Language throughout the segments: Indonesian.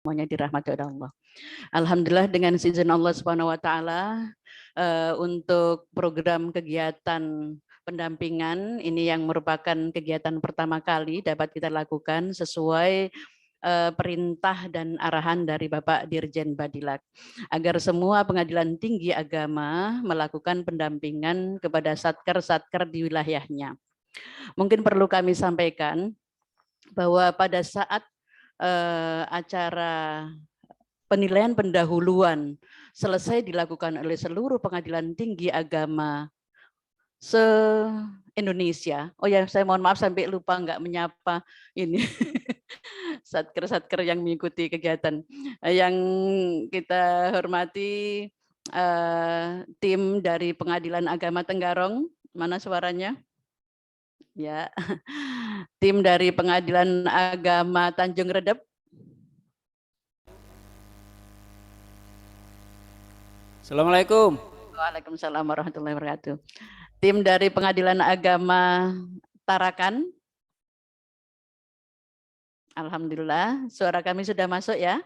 semuanya dirahmati oleh Allah. Alhamdulillah dengan izin Allah Subhanahu wa taala untuk program kegiatan pendampingan ini yang merupakan kegiatan pertama kali dapat kita lakukan sesuai perintah dan arahan dari Bapak Dirjen Badilak agar semua pengadilan tinggi agama melakukan pendampingan kepada satker-satker di wilayahnya. Mungkin perlu kami sampaikan bahwa pada saat acara penilaian pendahuluan selesai dilakukan oleh seluruh pengadilan tinggi agama se-Indonesia. Oh ya, saya mohon maaf sampai lupa nggak menyapa ini satker-satker yang mengikuti kegiatan. Yang kita hormati tim dari Pengadilan Agama Tenggarong, mana suaranya? Ya, tim dari Pengadilan Agama Tanjung Redep. Assalamualaikum. Waalaikumsalam warahmatullahi wabarakatuh. Tim dari Pengadilan Agama Tarakan. Alhamdulillah, suara kami sudah masuk ya.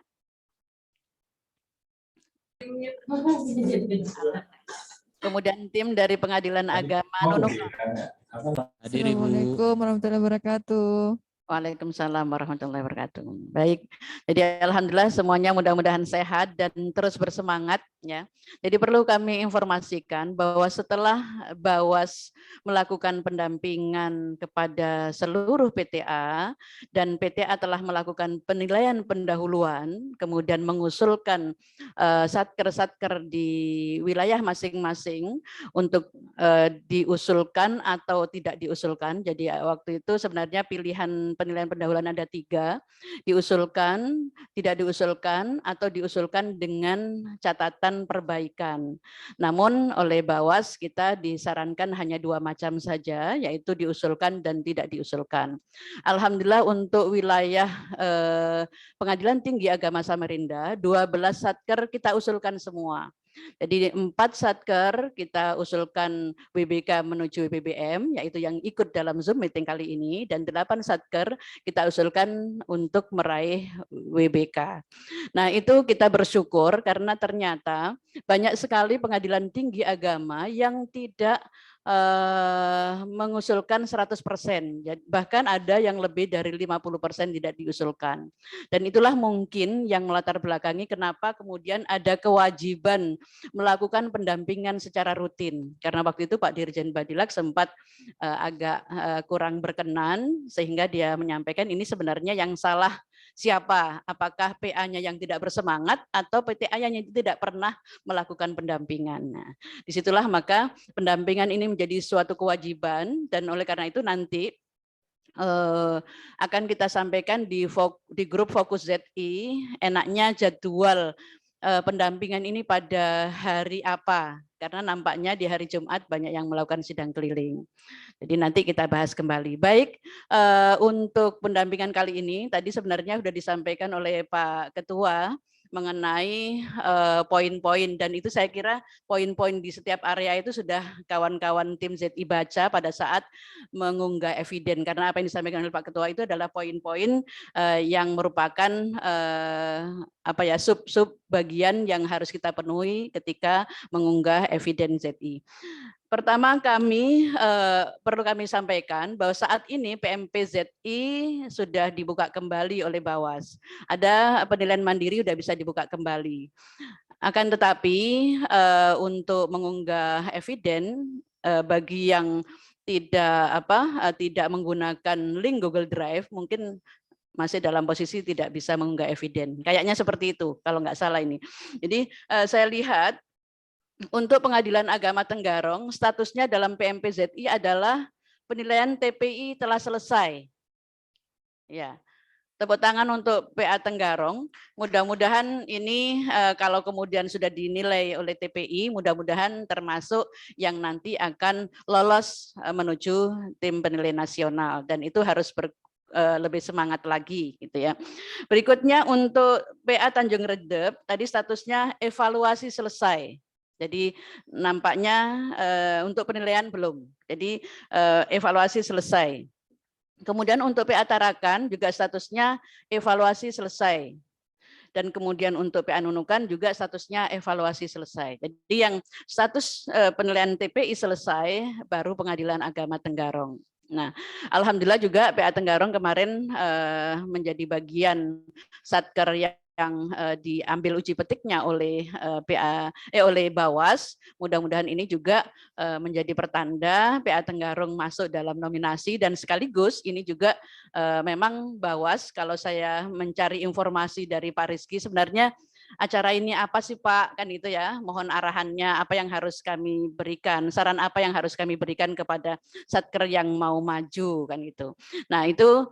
Kemudian tim dari Pengadilan Agama Nunukan. Assalamualaikum warahmatullahi wabarakatuh. Waalaikumsalam warahmatullahi wabarakatuh. Baik, jadi alhamdulillah semuanya mudah-mudahan sehat dan terus bersemangat ya. Jadi perlu kami informasikan bahwa setelah Bawas melakukan pendampingan kepada seluruh PTA dan PTA telah melakukan penilaian pendahuluan, kemudian mengusulkan satker-satker di wilayah masing-masing untuk diusulkan atau tidak diusulkan. Jadi waktu itu sebenarnya pilihan penilaian pendahuluan ada 3, diusulkan, tidak diusulkan, atau diusulkan dengan catatan perbaikan. Namun oleh Bawas kita disarankan hanya 2 macam saja, yaitu diusulkan dan tidak diusulkan. Alhamdulillah untuk wilayah Pengadilan Tinggi Agama Samarinda, 12 satker kita usulkan semua. Jadi 4 satker kita usulkan WBK menuju WBBM, yaitu yang ikut dalam Zoom meeting kali ini, dan 8 satker kita usulkan untuk meraih WBK. Nah itu kita bersyukur karena ternyata banyak sekali pengadilan tinggi agama yang tidak mengusulkan 100%, bahkan ada yang lebih dari 50% tidak diusulkan. Dan itulah mungkin yang melatar belakangi kenapa kemudian ada kewajiban melakukan pendampingan secara rutin. Karena waktu itu Pak Dirjen Badilak sempat agak kurang berkenan sehingga dia menyampaikan ini sebenarnya yang salah siapa? Apakah PA-nya yang tidak bersemangat atau PTA yang tidak pernah melakukan pendampingan. Nah, disitulah maka pendampingan ini menjadi suatu kewajiban dan oleh karena itu nanti akan kita sampaikan di grup Fokus ZI enaknya jadwal pendampingan ini pada hari apa, karena nampaknya di hari Jumat banyak yang melakukan sidang keliling. Jadi nanti kita bahas kembali. Baik, untuk pendampingan kali ini tadi sebenarnya sudah disampaikan oleh Pak Ketua mengenai poin-poin, dan itu saya kira poin-poin di setiap area itu sudah kawan-kawan tim ZI baca pada saat mengunggah eviden, karena apa yang disampaikan oleh Pak Ketua itu adalah poin-poin yang merupakan sub-sub bagian yang harus kita penuhi ketika mengunggah eviden ZI. Pertama perlu kami sampaikan bahwa saat ini PMPZI sudah dibuka kembali oleh Bawas. Ada penilaian mandiri sudah bisa dibuka kembali. Akan tetapi untuk mengunggah eviden bagi yang tidak menggunakan link Google Drive mungkin masih dalam posisi tidak bisa mengunggah eviden. Kayaknya seperti itu kalau nggak salah ini. Jadi saya lihat untuk Pengadilan Agama Tenggarong, statusnya dalam PMPZI adalah penilaian TPI telah selesai. Ya, tepuk tangan untuk PA Tenggarong. Mudah-mudahan ini kalau kemudian sudah dinilai oleh TPI, mudah-mudahan termasuk yang nanti akan lolos menuju tim penilai nasional, dan itu harus lebih semangat lagi gitu ya. Berikutnya untuk PA Tanjung Redep, tadi statusnya evaluasi selesai. Jadi nampaknya untuk penilaian belum. Jadi evaluasi selesai. Kemudian untuk PA Tarakan juga statusnya evaluasi selesai. dan kemudian untuk PA Nunukan juga statusnya evaluasi selesai. Jadi yang status penilaian TPI selesai baru Pengadilan Agama Tenggarong. Nah, alhamdulillah juga PA Tenggarong kemarin menjadi bagian satker yang diambil uji petiknya oleh oleh Bawas. Mudah-mudahan ini juga menjadi pertanda PA Tenggarong masuk dalam nominasi, dan sekaligus ini juga memang Bawas, kalau saya mencari informasi dari Pak Rizky, sebenarnya acara ini apa sih Pak, kan itu ya, mohon arahannya apa yang harus kami berikan, saran apa yang harus kami berikan kepada satker yang mau maju, kan gitu. Nah itu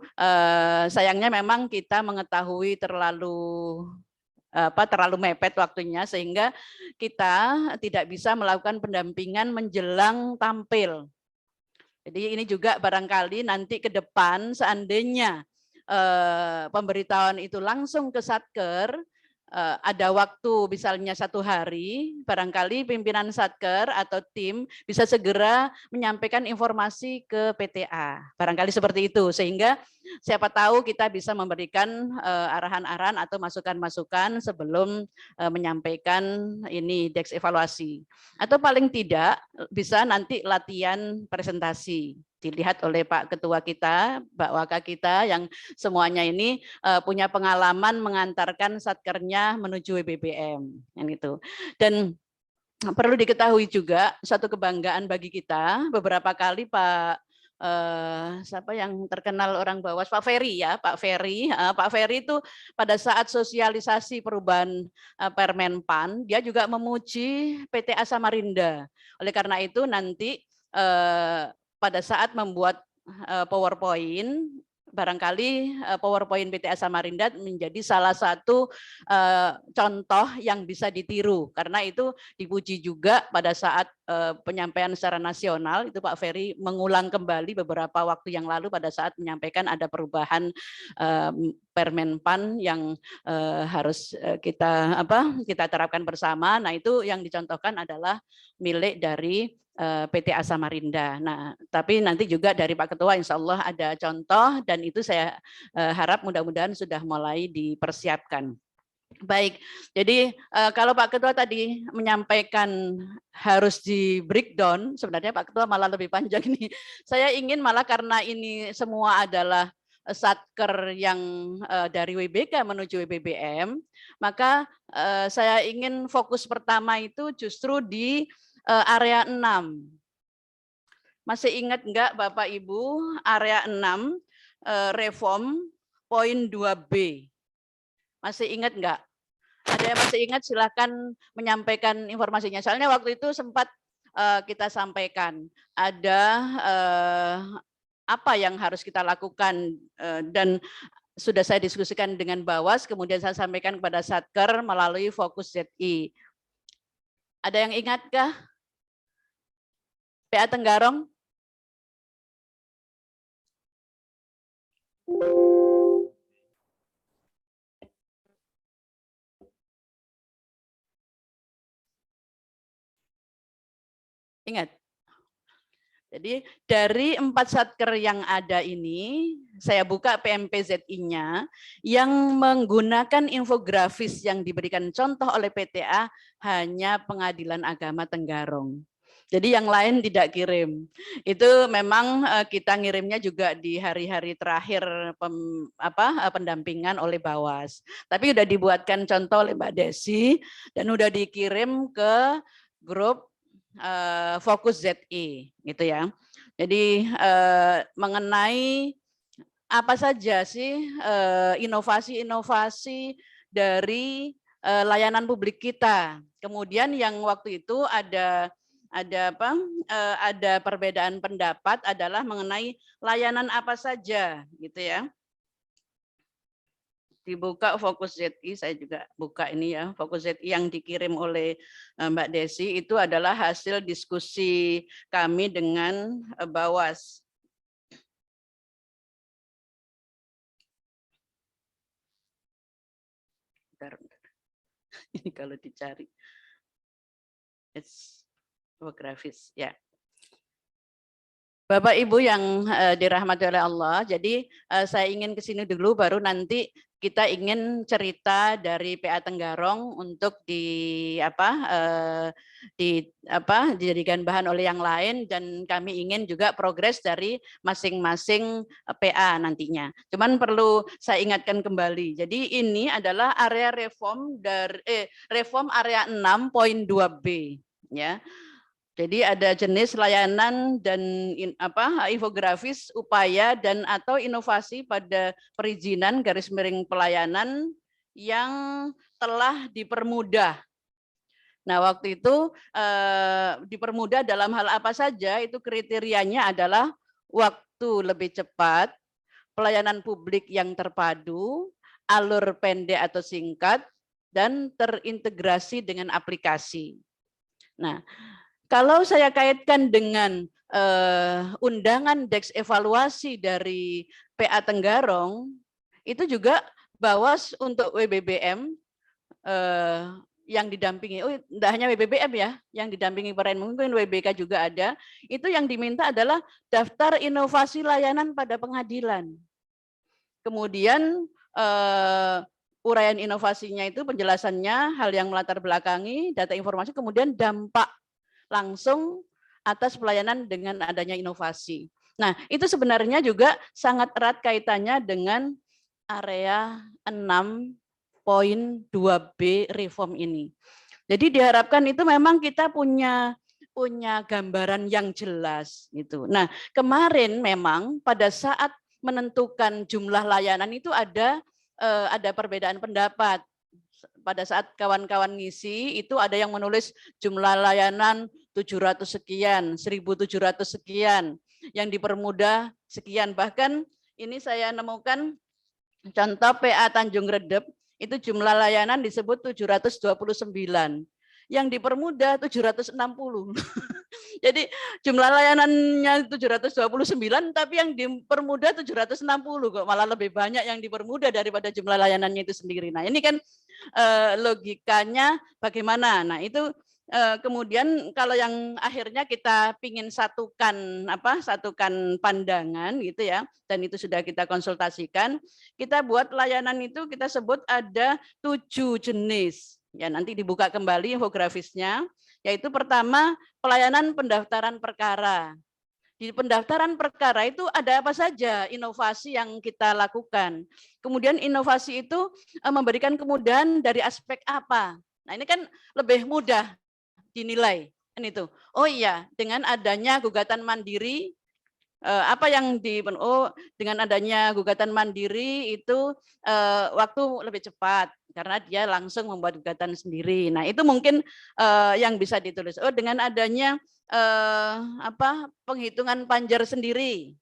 sayangnya memang kita mengetahui terlalu mepet waktunya, sehingga kita tidak bisa melakukan pendampingan menjelang tampil. Jadi ini juga barangkali nanti ke depan seandainya pemberitahuan itu langsung ke satker, ada waktu misalnya 1 hari, barangkali pimpinan satker atau tim bisa segera menyampaikan informasi ke PTA, barangkali seperti itu, sehingga siapa tahu kita bisa memberikan arahan-arahan atau masukan-masukan sebelum menyampaikan ini deks evaluasi, atau paling tidak bisa nanti latihan presentasi dilihat oleh Pak Ketua kita, Pak Waka kita yang semuanya ini punya pengalaman mengantarkan satkernya menuju WBBM, yang itu. Dan perlu diketahui juga satu kebanggaan bagi kita, beberapa kali Pak siapa yang terkenal orang Bawas, Pak Ferry ya, Pak Ferry itu pada saat sosialisasi perubahan Permenpan, dia juga memuji PTA Samarinda. Oleh karena itu nanti pada saat membuat PowerPoint, barangkali PowerPoint PTA Samarinda menjadi salah satu contoh yang bisa ditiru, karena itu dipuji juga pada saat penyampaian secara nasional, itu Pak Ferry mengulang kembali beberapa waktu yang lalu pada saat menyampaikan ada perubahan Permenpan yang harus kita terapkan bersama. Nah itu yang dicontohkan adalah milik dari PTA Samarinda. Nah, tapi nanti juga dari Pak Ketua insya Allah ada contoh, dan itu saya harap mudah-mudahan sudah mulai dipersiapkan. Baik, jadi kalau Pak Ketua tadi menyampaikan harus di breakdown, sebenarnya Pak Ketua malah lebih panjang ini. Saya ingin malah karena ini semua adalah satker yang dari WBK menuju WBBM, maka saya ingin fokus pertama itu justru di area 6. Masih ingat enggak Bapak Ibu area 6 reform poin 2B? Masih ingat enggak? Ada yang masih ingat silakan menyampaikan informasinya. Soalnya waktu itu sempat kita sampaikan ada apa yang harus kita lakukan, dan sudah saya diskusikan dengan Bawas, kemudian saya sampaikan kepada Satker melalui Fokus ZI. Ada yang ingatkah? PA Tenggarong? Ingat? Jadi dari 4 satker yang ada ini, saya buka PMPZI-nya yang menggunakan infografis yang diberikan contoh oleh PTA hanya Pengadilan Agama Tenggarong. Jadi yang lain tidak kirim. Itu memang kita ngirimnya juga di hari-hari terakhir pendampingan oleh Bawas. Tapi udah dibuatkan contoh oleh Mbak Desi dan udah dikirim ke grup Fokus ZI, gitu ya. Jadi mengenai apa saja sih inovasi-inovasi dari layanan publik kita. Kemudian yang waktu itu ada perbedaan pendapat adalah mengenai layanan apa saja, gitu ya. Dibuka Fokus ZI, saya juga buka ini ya, Fokus ZI yang dikirim oleh Mbak Desi itu adalah hasil diskusi kami dengan Bawas. Bentar. Ini kalau dicari, it's infografis ya. Bapak Ibu yang dirahmati oleh Allah, jadi saya ingin ke sini dulu baru nanti kita ingin cerita dari PA Tenggarong untuk dijadikan bahan oleh yang lain, dan kami ingin juga progres dari masing-masing PA nantinya. Cuman perlu saya ingatkan kembali. Jadi ini adalah area reform dari reform area 6.2B ya. Jadi ada jenis layanan dan infografis upaya dan atau inovasi pada perizinan garis miring pelayanan yang telah dipermudah. Nah, waktu itu dipermudah dalam hal apa saja? Itu kriterianya adalah waktu lebih cepat, pelayanan publik yang terpadu, alur pendek atau singkat, dan terintegrasi dengan aplikasi. Nah, kalau saya kaitkan dengan undangan deks evaluasi dari PA Tenggarong, itu juga Bawas untuk WBBM yang didampingi, tidak hanya WBBM ya, yang didampingi Peren, mungkin WBK juga ada, itu yang diminta adalah daftar inovasi layanan pada pengadilan. Kemudian uraian inovasinya itu penjelasannya, hal yang melatar belakangi, data informasi, kemudian dampak langsung atas pelayanan dengan adanya inovasi. Nah, itu sebenarnya juga sangat erat kaitannya dengan area 6.2B reform ini. Jadi diharapkan itu memang kita punya gambaran yang jelas gitu. Nah, kemarin memang pada saat menentukan jumlah layanan itu ada perbedaan pendapat. Pada saat kawan-kawan ngisi itu ada yang menulis jumlah layanan 700 sekian, 1.700 sekian, yang dipermudah sekian. Bahkan ini saya nemukan contoh PA Tanjung Redep, itu jumlah layanan disebut 729, yang dipermudah 760. Jadi jumlah layanannya 729, tapi yang dipermudah 760 kok, malah lebih banyak yang dipermudah daripada jumlah layanannya itu sendiri. Nah, ini kan logikanya bagaimana? Nah, itu kemudian kalau yang akhirnya kita pingin satukan pandangan gitu ya, dan itu sudah kita konsultasikan, kita buat layanan itu kita sebut ada 7 jenis. Ya, nanti dibuka kembali infografisnya, yaitu pertama pelayanan pendaftaran perkara. Di pendaftaran perkara itu ada apa saja inovasi yang kita lakukan. Kemudian inovasi itu memberikan kemudahan dari aspek apa? Nah, ini kan lebih mudah dinilai. Kan itu. Oh iya, dengan adanya gugatan mandiri, dengan adanya gugatan mandiri itu waktu lebih cepat karena dia langsung membuat gugatan sendiri. Nah, itu mungkin yang bisa ditulis. Oh, dengan adanya penghitungan panjar sendiri,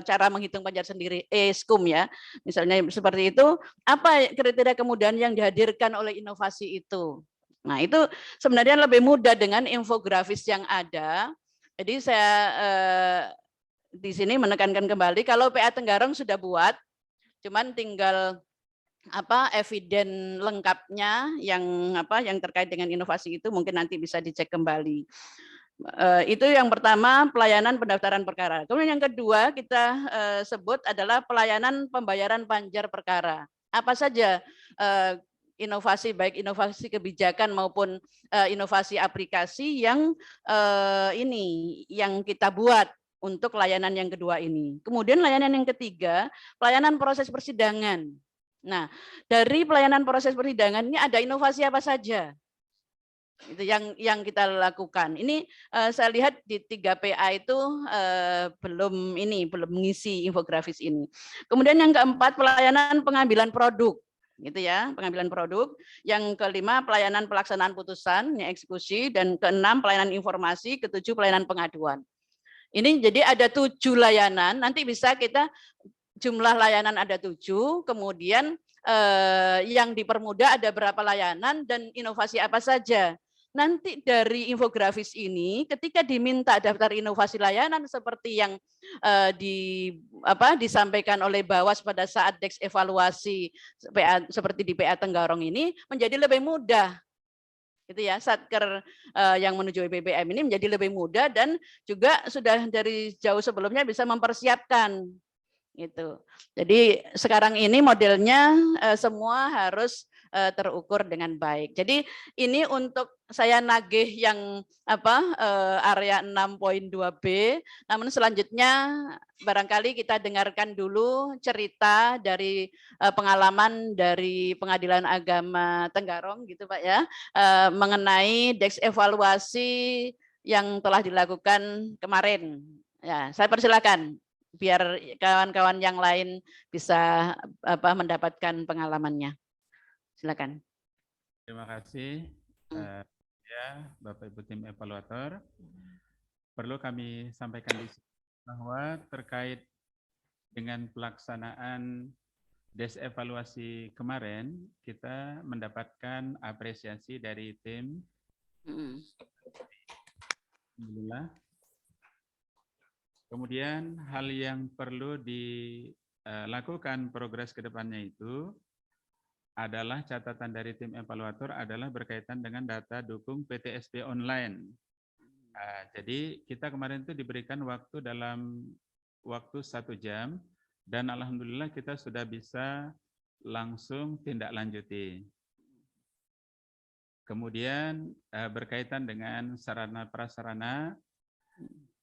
cara menghitung panjar sendiri, SKUM ya, misalnya seperti itu. Apa kriteria kemudian yang dihadirkan oleh inovasi itu? Nah, itu sebenarnya lebih mudah dengan infografis yang ada. Jadi saya di sini menekankan kembali kalau PA Tenggarong sudah buat, cuman tinggal eviden lengkapnya yang terkait dengan inovasi itu mungkin nanti bisa dicek kembali. Itu yang pertama, pelayanan pendaftaran perkara. Kemudian yang kedua kita sebut adalah pelayanan pembayaran panjar perkara. Apa saja inovasi, baik inovasi kebijakan maupun inovasi aplikasi yang yang kita buat untuk layanan yang kedua ini. Kemudian layanan yang ketiga, pelayanan proses persidangan. Nah, dari pelayanan proses persidangan ini ada inovasi apa saja? Itu yang kita lakukan. Ini saya lihat di 3 PA itu belum mengisi infografis ini. Kemudian yang keempat, pelayanan pengambilan produk. Gitu ya, pengambilan produk. Yang kelima, pelayanan pelaksanaan putusan, eksekusi, dan keenam, pelayanan informasi, ketujuh, pelayanan pengaduan. Ini jadi ada 7 layanan, nanti bisa kita jumlah layanan ada 7, kemudian yang dipermudah ada berapa layanan dan inovasi apa saja. Nanti dari infografis ini ketika diminta daftar inovasi layanan seperti yang disampaikan oleh Bawas pada saat deks evaluasi seperti di PA Tenggarong ini menjadi lebih mudah. gitu ya, satker yang menuju BBM ini menjadi lebih mudah dan juga sudah dari jauh sebelumnya bisa mempersiapkan gitu. Jadi sekarang ini modelnya semua harus terukur dengan baik. Jadi ini untuk saya nagih yang area 6.2B. Namun selanjutnya barangkali kita dengarkan dulu cerita dari pengalaman dari Pengadilan Agama Tenggarong gitu Pak ya, mengenai deks evaluasi yang telah dilakukan kemarin. Ya, saya persilakan biar kawan-kawan yang lain bisa mendapatkan pengalamannya. Silakan. Terima kasih ya Bapak Ibu tim evaluator. Perlu kami sampaikan di sini bahwa terkait dengan pelaksanaan des evaluasi kemarin, kita mendapatkan apresiasi dari tim. Alhamdulillah. Kemudian hal yang perlu dilakukan progres ke depannya itu adalah catatan dari tim evaluator adalah berkaitan dengan data dukung PTSP online. Jadi kita kemarin itu diberikan waktu dalam waktu 1 jam dan alhamdulillah kita sudah bisa langsung tindak lanjuti. Kemudian berkaitan dengan sarana prasarana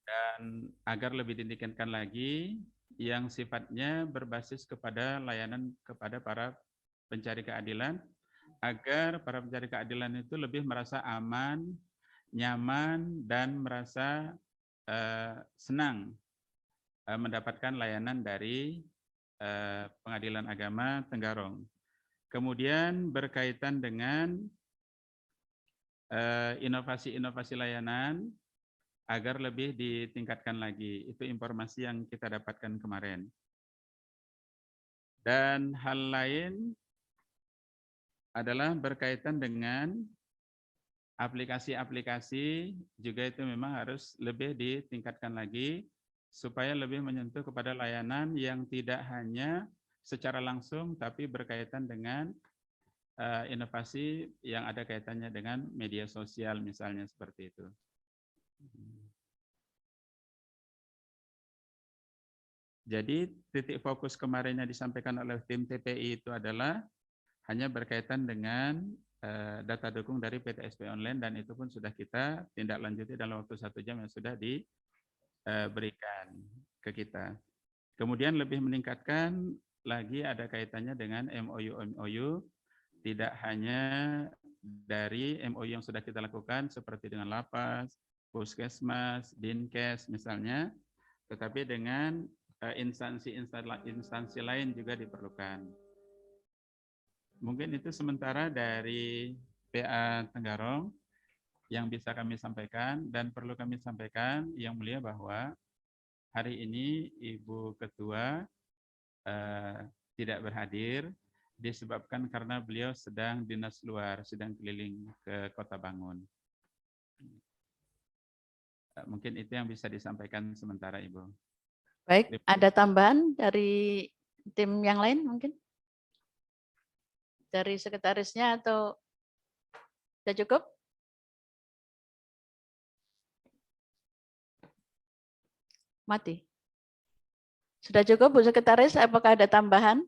dan agar lebih ditingkatkan lagi yang sifatnya berbasis kepada layanan kepada para pencari keadilan, agar para pencari keadilan itu lebih merasa aman, nyaman, dan merasa senang mendapatkan layanan dari Pengadilan Agama Tenggarong. Kemudian berkaitan dengan inovasi-inovasi layanan agar lebih ditingkatkan lagi. Itu informasi yang kita dapatkan kemarin. Dan hal lain adalah berkaitan dengan aplikasi-aplikasi juga itu memang harus lebih ditingkatkan lagi supaya lebih menyentuh kepada layanan yang tidak hanya secara langsung tapi berkaitan dengan inovasi yang ada kaitannya dengan media sosial misalnya seperti itu. Jadi titik fokus kemarin yang disampaikan oleh tim TPI itu adalah hanya berkaitan dengan data dukung dari PTSP online dan itu pun sudah kita tindak lanjuti dalam waktu 1 jam yang sudah diberikan ke kita. Kemudian lebih meningkatkan lagi ada kaitannya dengan MOU, tidak hanya dari MOU yang sudah kita lakukan seperti dengan Lapas, Puskesmas, Dinkes misalnya, tetapi dengan instansi lain juga diperlukan. Mungkin itu sementara dari PA Tenggarong yang bisa kami sampaikan dan perlu kami sampaikan yang mulia bahwa hari ini Ibu Ketua tidak berhadir disebabkan karena beliau sedang dinas luar, sedang keliling ke Kota Bangun. Mungkin itu yang bisa disampaikan sementara Ibu. Baik, ada tambahan dari tim yang lain mungkin? Dari sekretarisnya atau sudah cukup? Mati. Sudah cukup Bu Sekretaris, apakah ada tambahan?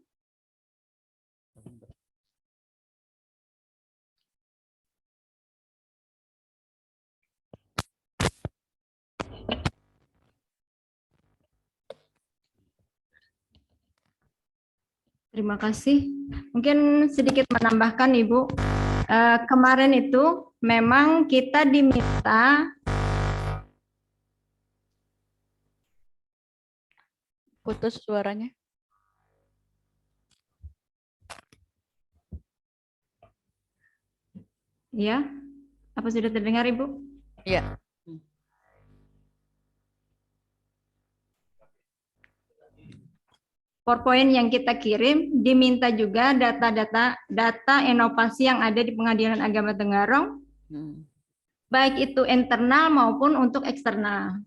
Terima kasih. Mungkin sedikit menambahkan Ibu, kemarin itu memang kita diminta Putus suaranya. ya, apa sudah terdengar Ibu? Iya. PowerPoint yang kita kirim diminta juga data inovasi yang ada di Pengadilan Agama Tenggarong, baik itu internal maupun untuk eksternal.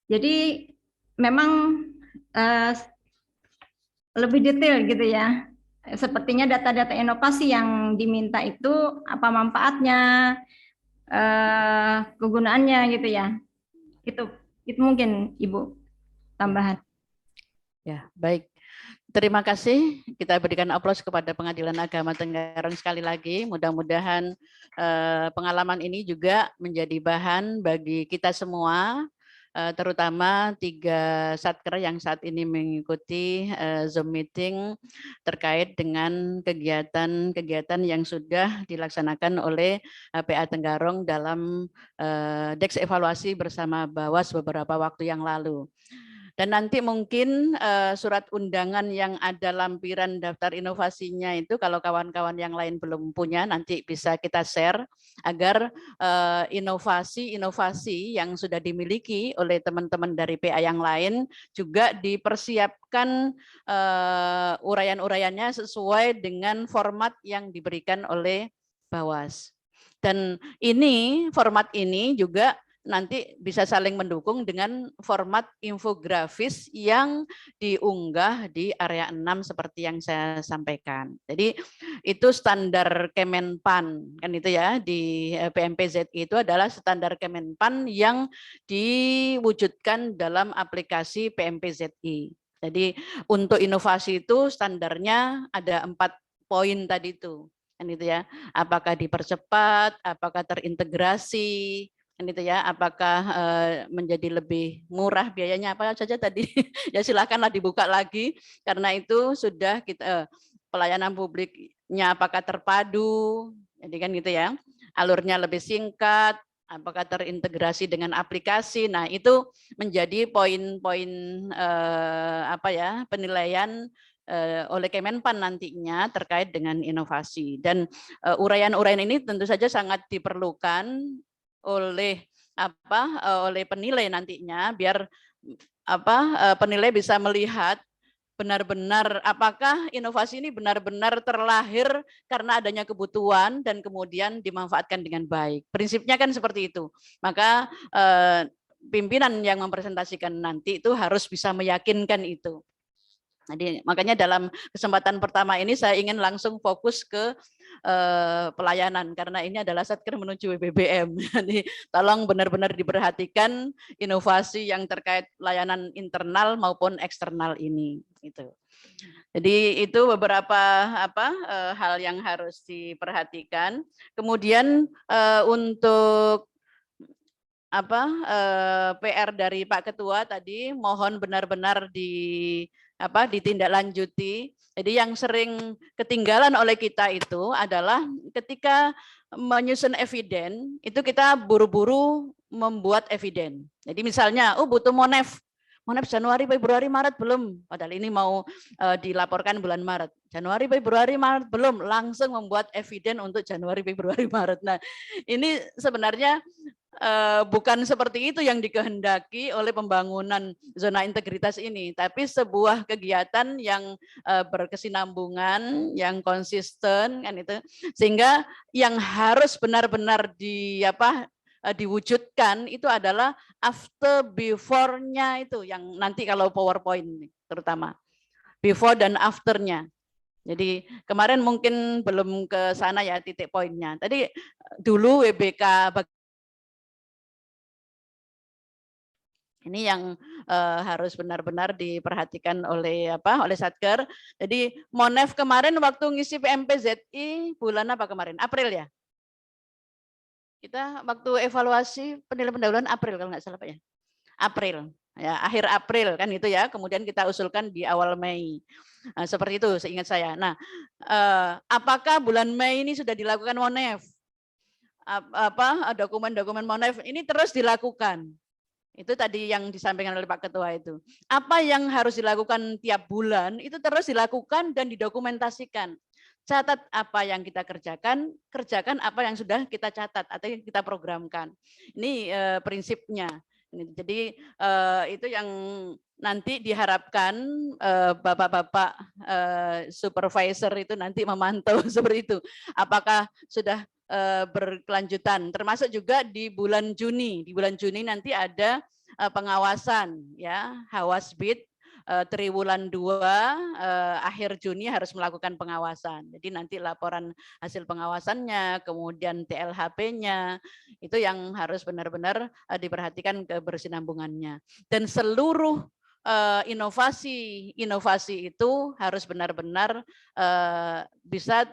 Jadi memang lebih detail gitu ya sepertinya data-data inovasi yang diminta itu apa manfaatnya, kegunaannya gitu ya. Itu mungkin Ibu tambahan. Ya, baik. Terima kasih. Kita berikan aplaus kepada Pengadilan Agama Tenggarong sekali lagi. Mudah-mudahan pengalaman ini juga menjadi bahan bagi kita semua, terutama 3 satker yang saat ini mengikuti Zoom meeting terkait dengan kegiatan-kegiatan yang sudah dilaksanakan oleh PA Tenggarong dalam Deks evaluasi bersama Bawas beberapa waktu yang lalu. Dan nanti mungkin surat undangan yang ada lampiran daftar inovasinya itu kalau kawan-kawan yang lain belum punya nanti bisa kita share agar inovasi-inovasi yang sudah dimiliki oleh teman-teman dari PA yang lain juga dipersiapkan uraian-uraiannya sesuai dengan format yang diberikan oleh Bawas. Dan ini format ini juga nanti bisa saling mendukung dengan format infografis yang diunggah di area 6 seperti yang saya sampaikan. Jadi itu standar Kemenpan kan itu ya, di PMPZI itu adalah standar Kemenpan yang diwujudkan dalam aplikasi PMPZI. Jadi untuk inovasi itu standarnya ada 4 poin tadi itu. Kan itu ya, apakah dipercepat, apakah terintegrasi, kan itu ya, apakah menjadi lebih murah biayanya apa saja tadi. Ya silakanlah dibuka lagi karena itu sudah kita pelayanan publiknya apakah terpadu, jadi kan gitu ya, alurnya lebih singkat, apakah terintegrasi dengan aplikasi. Nah itu menjadi poin-poin apa ya, penilaian oleh Kemenpan nantinya terkait dengan inovasi. Dan uraian-uraian ini tentu saja sangat diperlukan oleh oleh penilai nantinya biar penilai bisa melihat benar-benar apakah inovasi ini benar-benar terlahir karena adanya kebutuhan dan kemudian dimanfaatkan dengan baik. Prinsipnya kan seperti itu. Maka pimpinan yang mempresentasikan nanti itu harus bisa meyakinkan itu. Jadi makanya dalam kesempatan pertama ini saya ingin langsung fokus ke pelayanan karena ini adalah satker menuju WBBM. Jadi tolong benar-benar diperhatikan inovasi yang terkait layanan internal maupun eksternal ini. Gitu. Jadi itu beberapa hal yang harus diperhatikan. Kemudian untuk PR dari Pak Ketua tadi mohon benar-benar ditindaklanjuti. Jadi yang sering ketinggalan oleh kita itu adalah ketika menyusun eviden itu kita buru-buru membuat eviden. Jadi misalnya butuh Monef Januari, Februari, Maret belum. Padahal ini mau dilaporkan bulan Maret. Januari, Februari, Maret belum. Langsung membuat eviden untuk Januari, Februari, Maret. Nah ini sebenarnya bukan seperti itu yang dikehendaki oleh pembangunan zona integritas ini, tapi sebuah kegiatan yang berkesinambungan, yang konsisten kan itu, sehingga yang harus benar-benar diwujudkan itu adalah after before-nya itu yang nanti kalau PowerPoint terutama before dan after-nya. Jadi kemarin mungkin belum ke sana ya titik poinnya. Tadi dulu WBK ini yang harus benar-benar diperhatikan oleh Satker. Jadi Monef kemarin waktu ngisi PMPZI bulan apa kemarin? April ya? Kita waktu evaluasi penilaian pendahuluan April kalau nggak salah Pak ya? April. Ya, akhir April kan itu ya. Kemudian kita usulkan di awal Mei. Nah, seperti itu seingat saya. Nah, apakah bulan Mei ini sudah dilakukan Monef? Dokumen-dokumen Monef ini terus dilakukan. Itu tadi yang disampaikan oleh Pak Ketua itu. Apa yang harus dilakukan tiap bulan itu terus dilakukan dan didokumentasikan. Catat apa yang kita kerjakan, kerjakan apa yang sudah kita catat atau yang kita programkan. Ini prinsipnya. Jadi itu yang nanti diharapkan bapak-bapak supervisor itu nanti memantau seperti itu. Apakah sudah berkelanjutan, termasuk juga di bulan Juni. Di bulan Juni nanti ada pengawasan ya, Hawasbid triwulan 2 akhir Juni harus melakukan pengawasan. Jadi nanti laporan hasil pengawasannya, kemudian TLHP-nya, itu yang harus benar-benar diperhatikan kebersinambungannya. Dan seluruh inovasi itu harus benar-benar bisa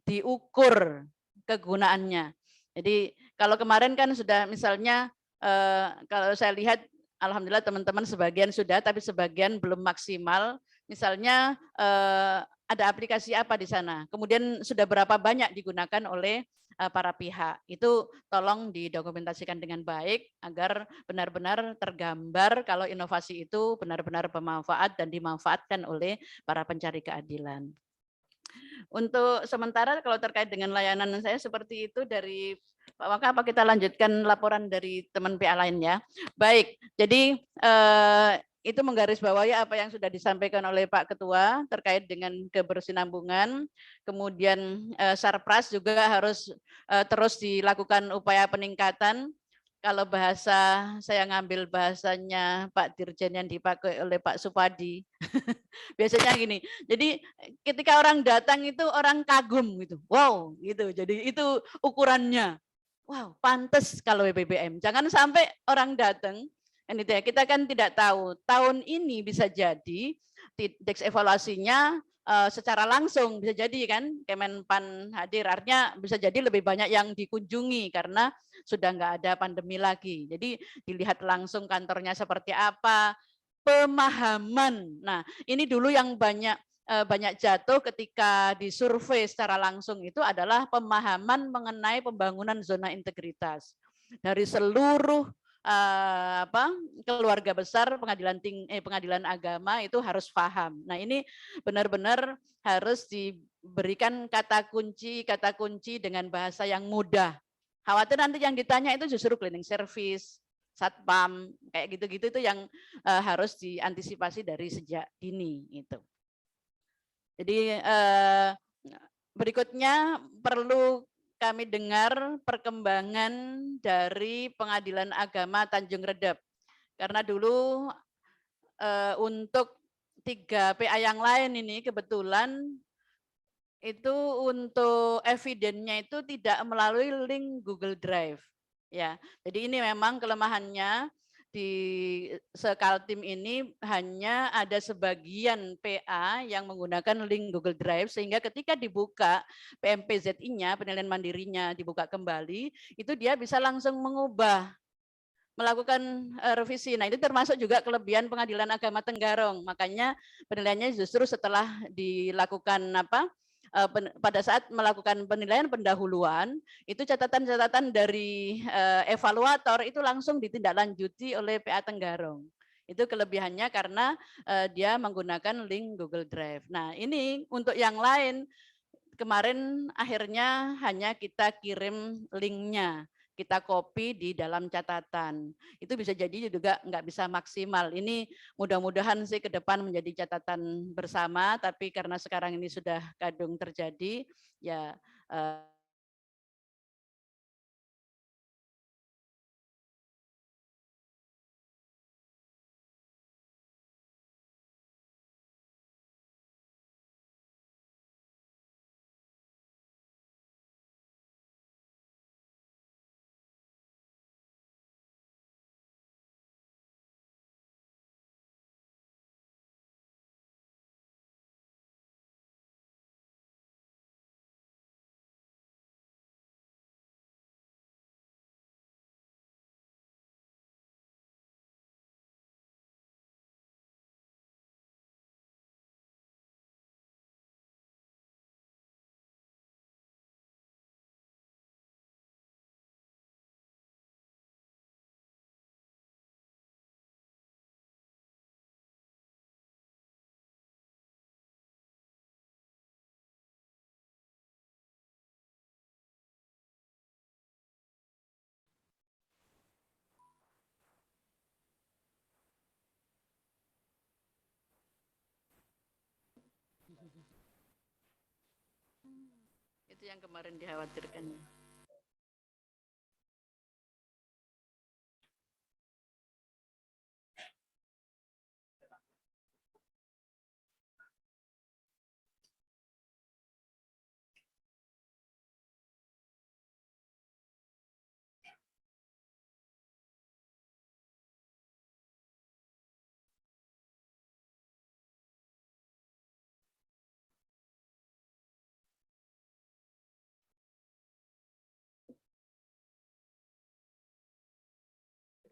diukur kegunaannya. Jadi kalau kemarin kan sudah misalnya kalau saya lihat alhamdulillah teman-teman sebagian sudah, tapi sebagian belum maksimal. Misalnya ada aplikasi apa di sana, kemudian sudah berapa banyak digunakan oleh para pihak. Itu tolong didokumentasikan dengan baik agar benar-benar tergambar kalau inovasi itu benar-benar bermanfaat dan dimanfaatkan oleh para pencari keadilan. Untuk sementara kalau terkait dengan layanan saya seperti itu dari Pak Waka, apa kita lanjutkan laporan dari teman PA lain ya? Baik, jadi itu menggarisbawahi apa yang sudah disampaikan oleh Pak Ketua terkait dengan kebersinambungan, kemudian Sarpras juga harus terus dilakukan upaya peningkatan. Kalau bahasa saya ngambil bahasanya Pak Dirjen yang dipakai oleh Pak Supadi, biasanya gini. Jadi ketika orang datang itu orang kagum gitu, wow gitu. Jadi itu ukurannya. Wow, pantas kalau BBM. Jangan sampai orang datang, kita kan tidak tahu. Tahun ini bisa jadi indeks evaluasinya secara langsung bisa jadi kan Kemenpan hadir, artinya bisa jadi lebih banyak yang dikunjungi karena sudah nggak ada pandemi lagi. Jadi dilihat langsung kantornya seperti apa, pemahaman. Nah, ini dulu yang banyak jatuh ketika disurvei secara langsung itu adalah pemahaman mengenai pembangunan zona integritas dari seluruh keluarga besar pengadilan agama itu harus paham. Nah, ini benar-benar harus diberikan kata kunci dengan bahasa yang mudah. Khawatir nanti yang ditanya itu justru cleaning service, satpam, kayak gitu-gitu itu yang harus diantisipasi dari sejak dini itu. Jadi berikutnya perlu kami dengar perkembangan dari Pengadilan Agama Tanjung Redep. Karena dulu untuk 3 PA yang lain ini kebetulan itu untuk evidennya itu tidak melalui link Google Drive. Ya, jadi ini memang kelemahannya di Sekaltim ini hanya ada sebagian PA yang menggunakan link Google Drive sehingga ketika dibuka PMPZI-nya, penilaian mandirinya dibuka kembali, itu dia bisa langsung melakukan revisi. Nah, itu termasuk juga kelebihan Pengadilan Agama Tenggarong. Makanya penilaiannya justru setelah dilakukan pada saat melakukan penilaian pendahuluan, itu catatan-catatan dari evaluator itu langsung ditindaklanjuti oleh PA Tenggarong. Itu kelebihannya karena dia menggunakan link Google Drive. Nah, ini untuk yang lain kemarin akhirnya hanya kita kirim linknya, kita copy di dalam catatan. Itu bisa jadi juga nggak bisa maksimal. Ini mudah-mudahan sih ke depan menjadi catatan bersama, tapi karena sekarang ini sudah kadung terjadi, ya itu yang kemarin dikhawatirkan.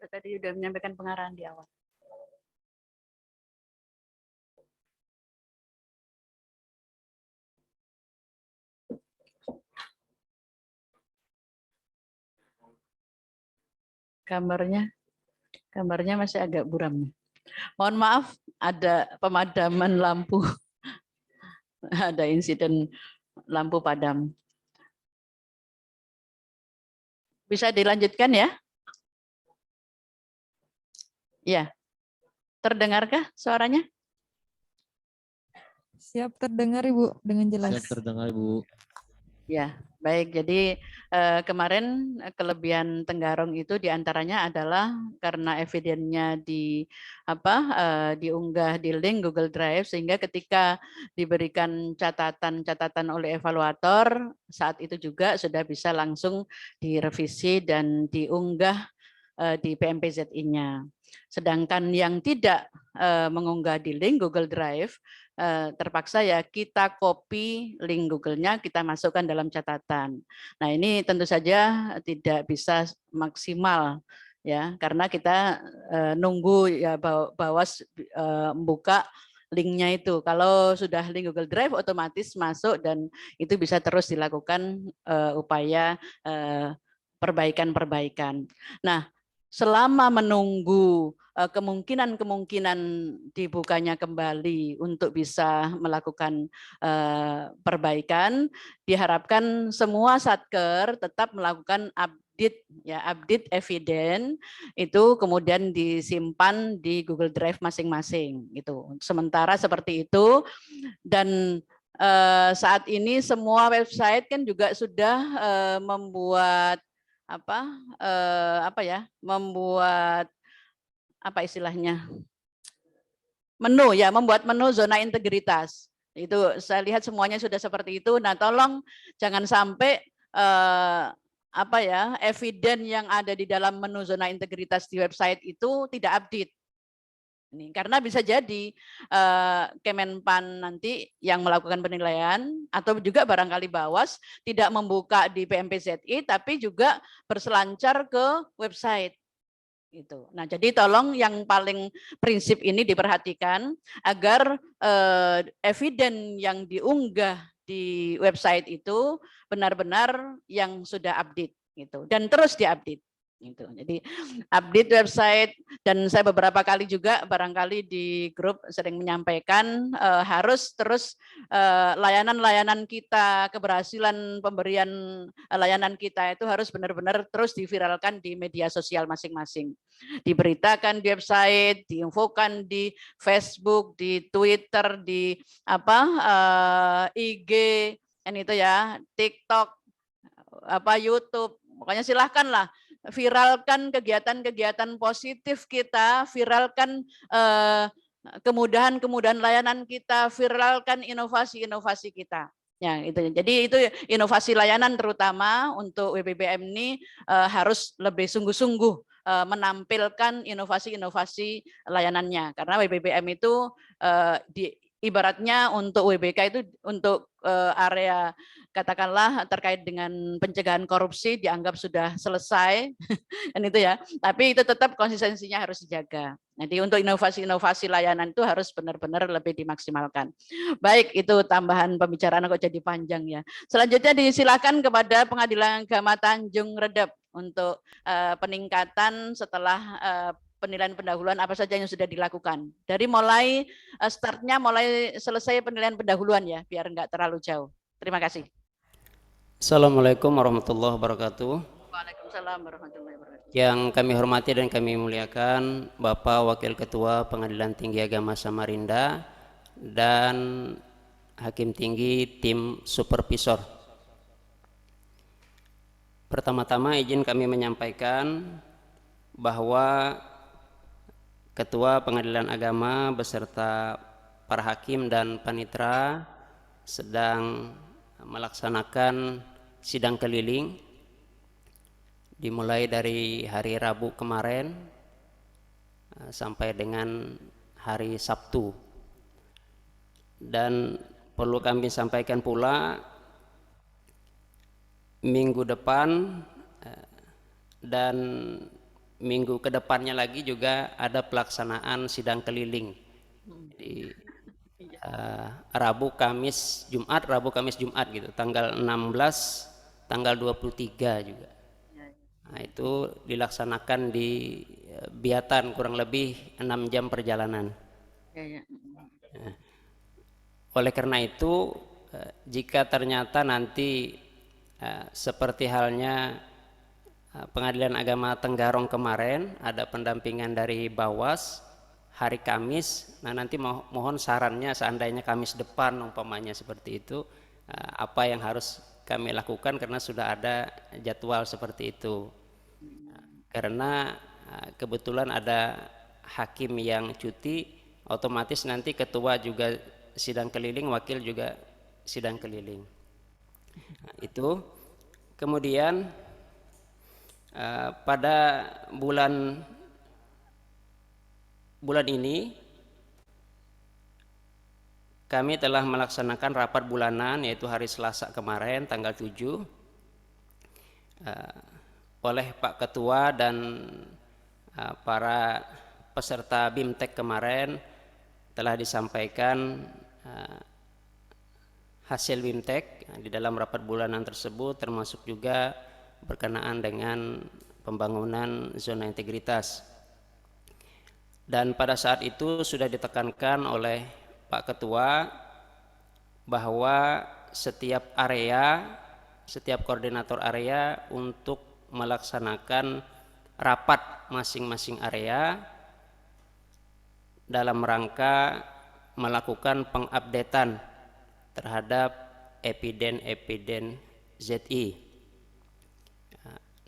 Tadi sudah menyampaikan pengarahan di awal. Gambarnya masih agak buram. Mohon maaf, ada pemadaman lampu. Ada insiden lampu padam. Bisa dilanjutkan ya? Ya. Terdengarkah suaranya? Siap terdengar Ibu dengan jelas. Siap terdengar Ibu. Ya, baik. Jadi kemarin kelebihan Tenggarong itu diantaranya adalah karena evidennya diunggah di link Google Drive, sehingga ketika diberikan catatan oleh evaluator saat itu juga sudah bisa langsung direvisi dan diunggah di PMPZI-nya. Sedangkan yang tidak mengunggah di link Google Drive, terpaksa ya kita copy link Google-nya, kita masukkan dalam catatan. Nah, ini tentu saja tidak bisa maksimal ya, karena kita nunggu ya Bawas membuka linknya itu. Kalau sudah link Google Drive otomatis masuk dan itu bisa terus dilakukan upaya perbaikan-perbaikan. Nah, selama menunggu kemungkinan dibukanya kembali untuk bisa melakukan perbaikan, diharapkan semua satker tetap melakukan update eviden itu kemudian disimpan di Google Drive masing-masing gitu. Sementara seperti itu, dan saat ini semua website kan juga sudah membuat membuat membuat menu zona integritas. Itu saya lihat semuanya sudah seperti itu. Nah, tolong jangan sampai eviden yang ada di dalam menu zona integritas di website itu tidak update. Ini karena bisa jadi Kemenpan nanti yang melakukan penilaian atau juga barangkali Bawas tidak membuka di PMPZI tapi juga berselancar ke website itu. Nah, jadi tolong yang paling prinsip ini diperhatikan agar eviden yang diunggah di website itu benar-benar yang sudah update gitu dan terus diupdate. Gitu. Jadi update website, dan saya beberapa kali juga barangkali di grup sering menyampaikan harus terus layanan-layanan kita, keberhasilan pemberian layanan kita itu harus benar-benar terus diviralkan di media sosial masing-masing. Diberitakan di website, diinfokan di Facebook, di Twitter, di IG, dan itu ya, TikTok, YouTube, pokoknya silahkanlah viralkan kegiatan-kegiatan positif kita, viralkan kemudahan-kemudahan layanan kita, viralkan inovasi-inovasi kita. Ya, itu. Jadi itu inovasi layanan terutama untuk WBBM ini harus lebih sungguh-sungguh menampilkan inovasi-inovasi layanannya, karena WBBM itu ibaratnya untuk WBK itu untuk area katakanlah terkait dengan pencegahan korupsi dianggap sudah selesai dan itu ya, tapi itu tetap konsistensinya harus dijaga. Jadi untuk inovasi-inovasi layanan itu harus benar-benar lebih dimaksimalkan. Baik, itu tambahan pembicaraan kok jadi panjang ya. Selanjutnya disilakan kepada Pengadilan Agama Tanjung Redep untuk peningkatan setelah penilaian pendahuluan apa saja yang sudah dilakukan. Dari mulai startnya, mulai selesai penilaian pendahuluan ya, biar enggak terlalu jauh. Terima kasih. Assalamualaikum warahmatullahi wabarakatuh. Waalaikumsalam warahmatullahi wabarakatuh. Yang kami hormati dan kami muliakan Bapak Wakil Ketua Pengadilan Tinggi Agama Samarinda dan Hakim Tinggi Tim Supervisor. Pertama-tama izin kami menyampaikan bahwa Ketua Pengadilan Agama beserta para hakim dan panitera sedang melaksanakan sidang keliling dimulai dari hari Rabu kemarin sampai dengan hari Sabtu. Dan perlu kami sampaikan pula minggu depan dan minggu kedepannya lagi juga ada pelaksanaan sidang keliling. Jadi Rabu, Kamis, Jumat, Rabu, Kamis, Jumat gitu. Tanggal 16, tanggal 23 juga. Nah, itu dilaksanakan di Biatan, kurang lebih 6 jam perjalanan. Nah, oleh karena itu, jika ternyata nanti seperti halnya Pengadilan Agama Tenggarong kemarin ada pendampingan dari Bawas hari Kamis, nah nanti mohon sarannya seandainya Kamis depan umpamanya seperti itu, apa yang harus kami lakukan karena sudah ada jadwal seperti itu. Karena kebetulan ada hakim yang cuti, otomatis nanti ketua juga sidang keliling, wakil juga sidang keliling. Nah, itu kemudian pada bulan ini kami telah melaksanakan rapat bulanan, yaitu hari Selasa kemarin tanggal 7 oleh Pak Ketua dan para peserta BIMTEK kemarin telah disampaikan hasil BIMTEK. Di dalam rapat bulanan tersebut termasuk juga berkenaan dengan pembangunan zona integritas. Dan pada saat itu sudah ditekankan oleh Pak Ketua bahwa setiap area, setiap koordinator area untuk melaksanakan rapat masing-masing area dalam rangka melakukan pengupdatean terhadap epiden ZI.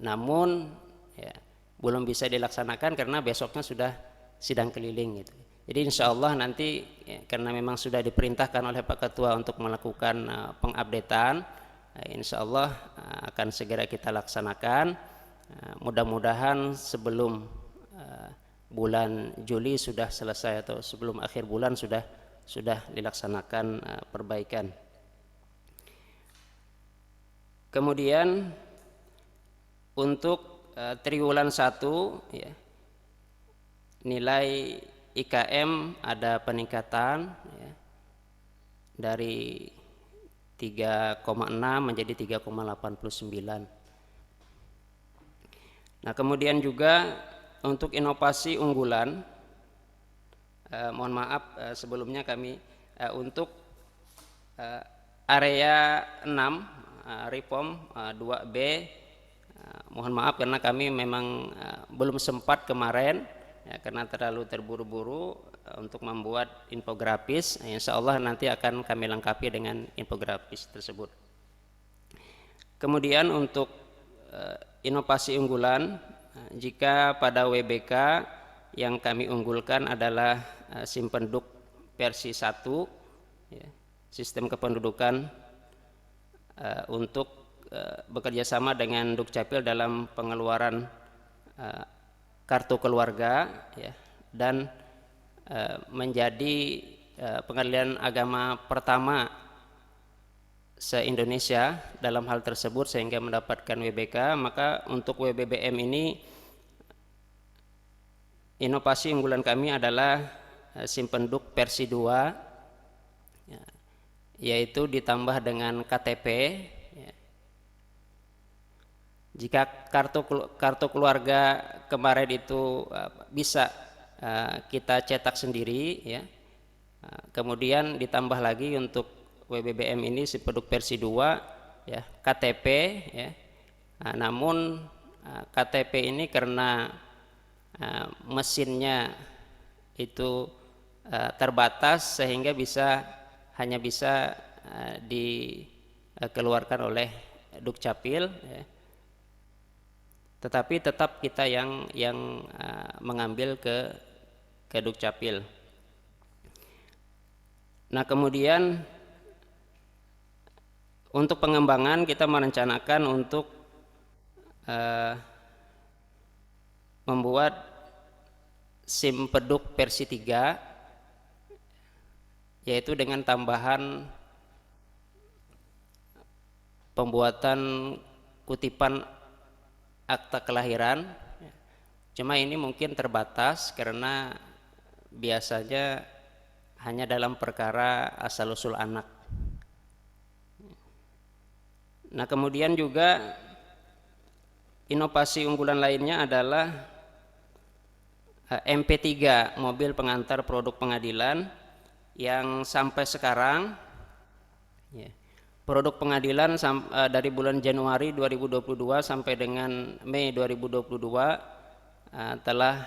Namun ya, belum bisa dilaksanakan karena besoknya sudah sidang keliling gitu. Jadi insya Allah nanti ya, karena memang sudah diperintahkan oleh Pak Ketua untuk melakukan pengupdatean, insya Allah akan segera kita laksanakan. Mudah-mudahan sebelum bulan Juli sudah selesai atau sebelum akhir bulan sudah dilaksanakan perbaikan. Kemudian untuk triwulan 1 ya, nilai IKM ada peningkatan ya, dari 3,6 menjadi 3,89. Nah, kemudian juga untuk inovasi unggulan, mohon maaf sebelumnya kami untuk area 6 Reform 2B, mohon maaf karena kami memang belum sempat kemarin ya, karena terlalu terburu-buru untuk membuat infografis. Insya Allah nanti akan kami lengkapi dengan infografis tersebut. Kemudian untuk inovasi unggulan, jika pada WBK yang kami unggulkan adalah Simpenduk versi 1 ya, sistem kependudukan untuk bekerja sama dengan Dukcapil dalam pengeluaran kartu keluarga ya, dan menjadi pengadilan agama pertama se-Indonesia dalam hal tersebut sehingga mendapatkan WBK. Maka untuk WBBM ini inovasi unggulan kami adalah Simpenduk versi 2 ya, yaitu ditambah dengan KTP ya. Jika kartu keluarga kemarin itu bisa kita cetak sendiri ya, kemudian ditambah lagi untuk WBBM ini Simpenduk versi 2 ya, KTP ya. Namun KTP ini karena mesinnya itu terbatas sehingga hanya bisa dikeluarkan oleh Dukcapil ya. Tetapi tetap kita yang mengambil ke Dukcapil. Nah, kemudian untuk pengembangan kita merencanakan untuk membuat Simpenduk versi 3, yaitu dengan tambahan pembuatan kutipan akta kelahiran Cuma ini mungkin terbatas karena biasanya hanya dalam perkara asal-usul anak. Nah, kemudian juga inovasi unggulan lainnya adalah MP3, mobil pengantar produk pengadilan, yang sampai sekarang produk pengadilan dari bulan Januari 2022 sampai dengan Mei 2022 telah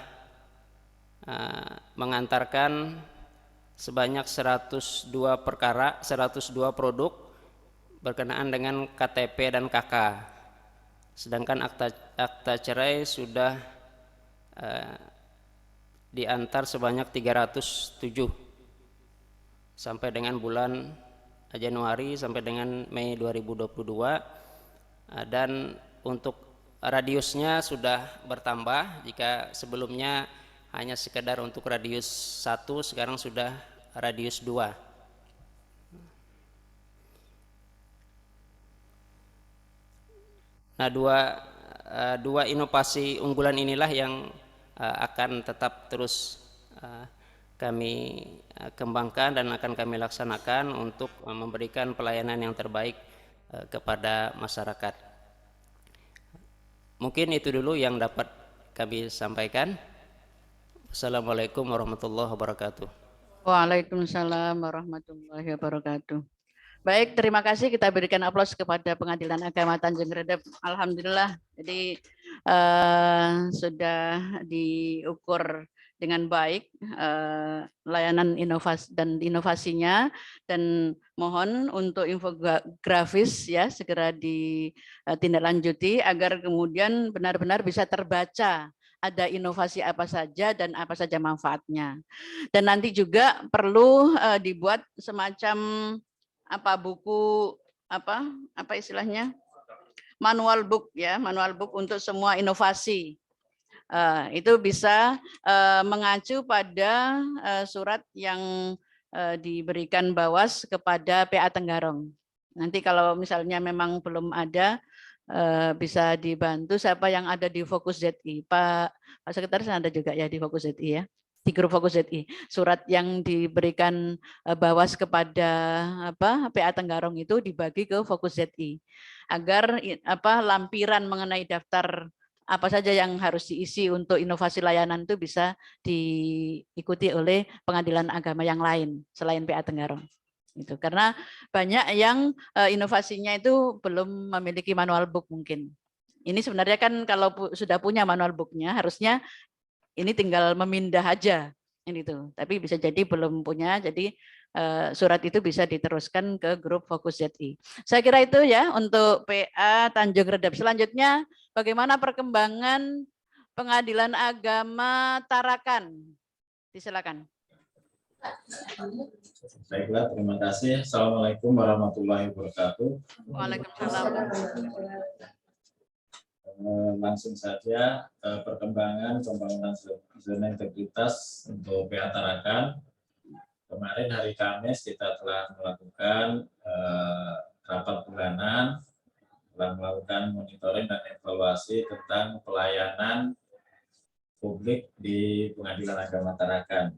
mengantarkan sebanyak 102 perkara, 102 produk berkenaan dengan KTP dan KK. Sedangkan akta cerai sudah diantar sebanyak 307 sampai dengan bulan Januari sampai dengan Mei 2022, dan untuk radiusnya sudah bertambah. Jika sebelumnya hanya sekedar untuk radius 1, sekarang sudah radius 2. Nah, dua inovasi unggulan inilah yang akan tetap terus kami kembangkan dan akan kami laksanakan untuk memberikan pelayanan yang terbaik kepada masyarakat. Mungkin itu dulu yang dapat kami sampaikan. Assalamualaikum warahmatullahi wabarakatuh. Waalaikumsalam warahmatullahi wabarakatuh. Baik, terima kasih. Kita berikan aplaus kepada Pengadilan Agama Tanjung Redep. Alhamdulillah, jadi sudah diukur dengan baik layanan inovasi dan inovasinya, dan mohon untuk infografis ya segera ditindaklanjuti agar kemudian benar-benar bisa terbaca ada inovasi apa saja dan apa saja manfaatnya. Dan nanti juga perlu dibuat semacam buku apa istilahnya, manual book ya, manual book untuk semua inovasi. Itu bisa mengacu pada surat yang diberikan Bawas kepada PA Tenggarong. Nanti kalau misalnya memang belum ada, bisa dibantu siapa yang ada di Fokus ZI. Pak Sekretaris ada juga ya di Fokus ZI ya, di grup Fokus ZI. Surat yang diberikan Bawas kepada PA Tenggarong itu dibagi ke Fokus ZI agar lampiran mengenai daftar apa saja yang harus diisi untuk inovasi layanan itu bisa diikuti oleh pengadilan agama yang lain selain PA Tenggarong. Itu karena banyak yang inovasinya itu belum memiliki manual book mungkin. Ini sebenarnya kan kalau sudah punya manual booknya harusnya ini tinggal memindah aja ini tuh. Tapi bisa jadi belum punya, jadi surat itu bisa diteruskan ke grup Fokus ZI. Saya kira itu ya untuk PA Tanjung Redep. Selanjutnya bagaimana perkembangan Pengadilan Agama Tarakan? Disilakan. Baiklah, terima kasih. Assalamualaikum warahmatullahi wabarakatuh. Waalaikumsalam. Langsung saja perkembangan pembangunan zona integritas untuk PA Tarakan. Kemarin hari Kamis kita telah melakukan rapat bulanan, telah melakukan monitoring dan evaluasi tentang pelayanan publik di Pengadilan Agama Tarakan.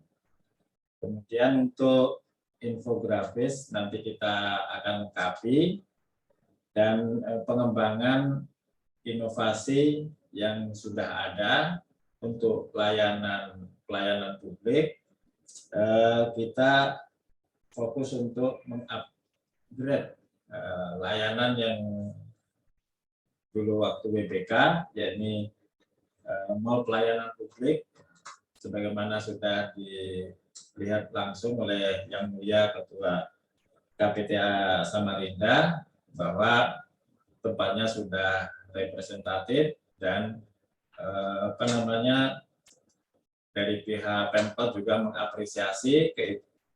Kemudian untuk infografis nanti kita akan lengkapi, dan pengembangan inovasi yang sudah ada untuk pelayanan publik, kita fokus untuk mengupgrade layanan yang dulu waktu WBK, yakni mall pelayanan publik, sebagaimana sudah dilihat langsung oleh Yang Mulia Ketua KPTA Samarinda, bahwa tempatnya sudah representatif dan dari pihak Pemkot juga mengapresiasi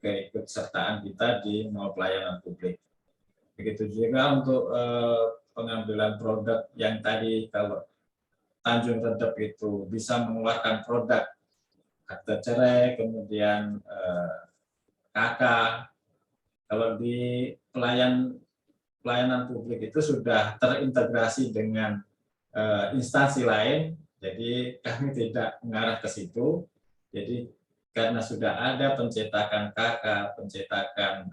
keikutsertaan kita di mall pelayanan publik. Begitu juga untuk pengambilan produk yang tadi, kalau Tanjung Redep itu bisa mengeluarkan produk akte cerai, kemudian KK. Kalau di pelayanan publik itu sudah terintegrasi dengan instansi lain, Jadi kami tidak mengarah ke situ. Jadi karena sudah ada pencetakan KK, pencetakan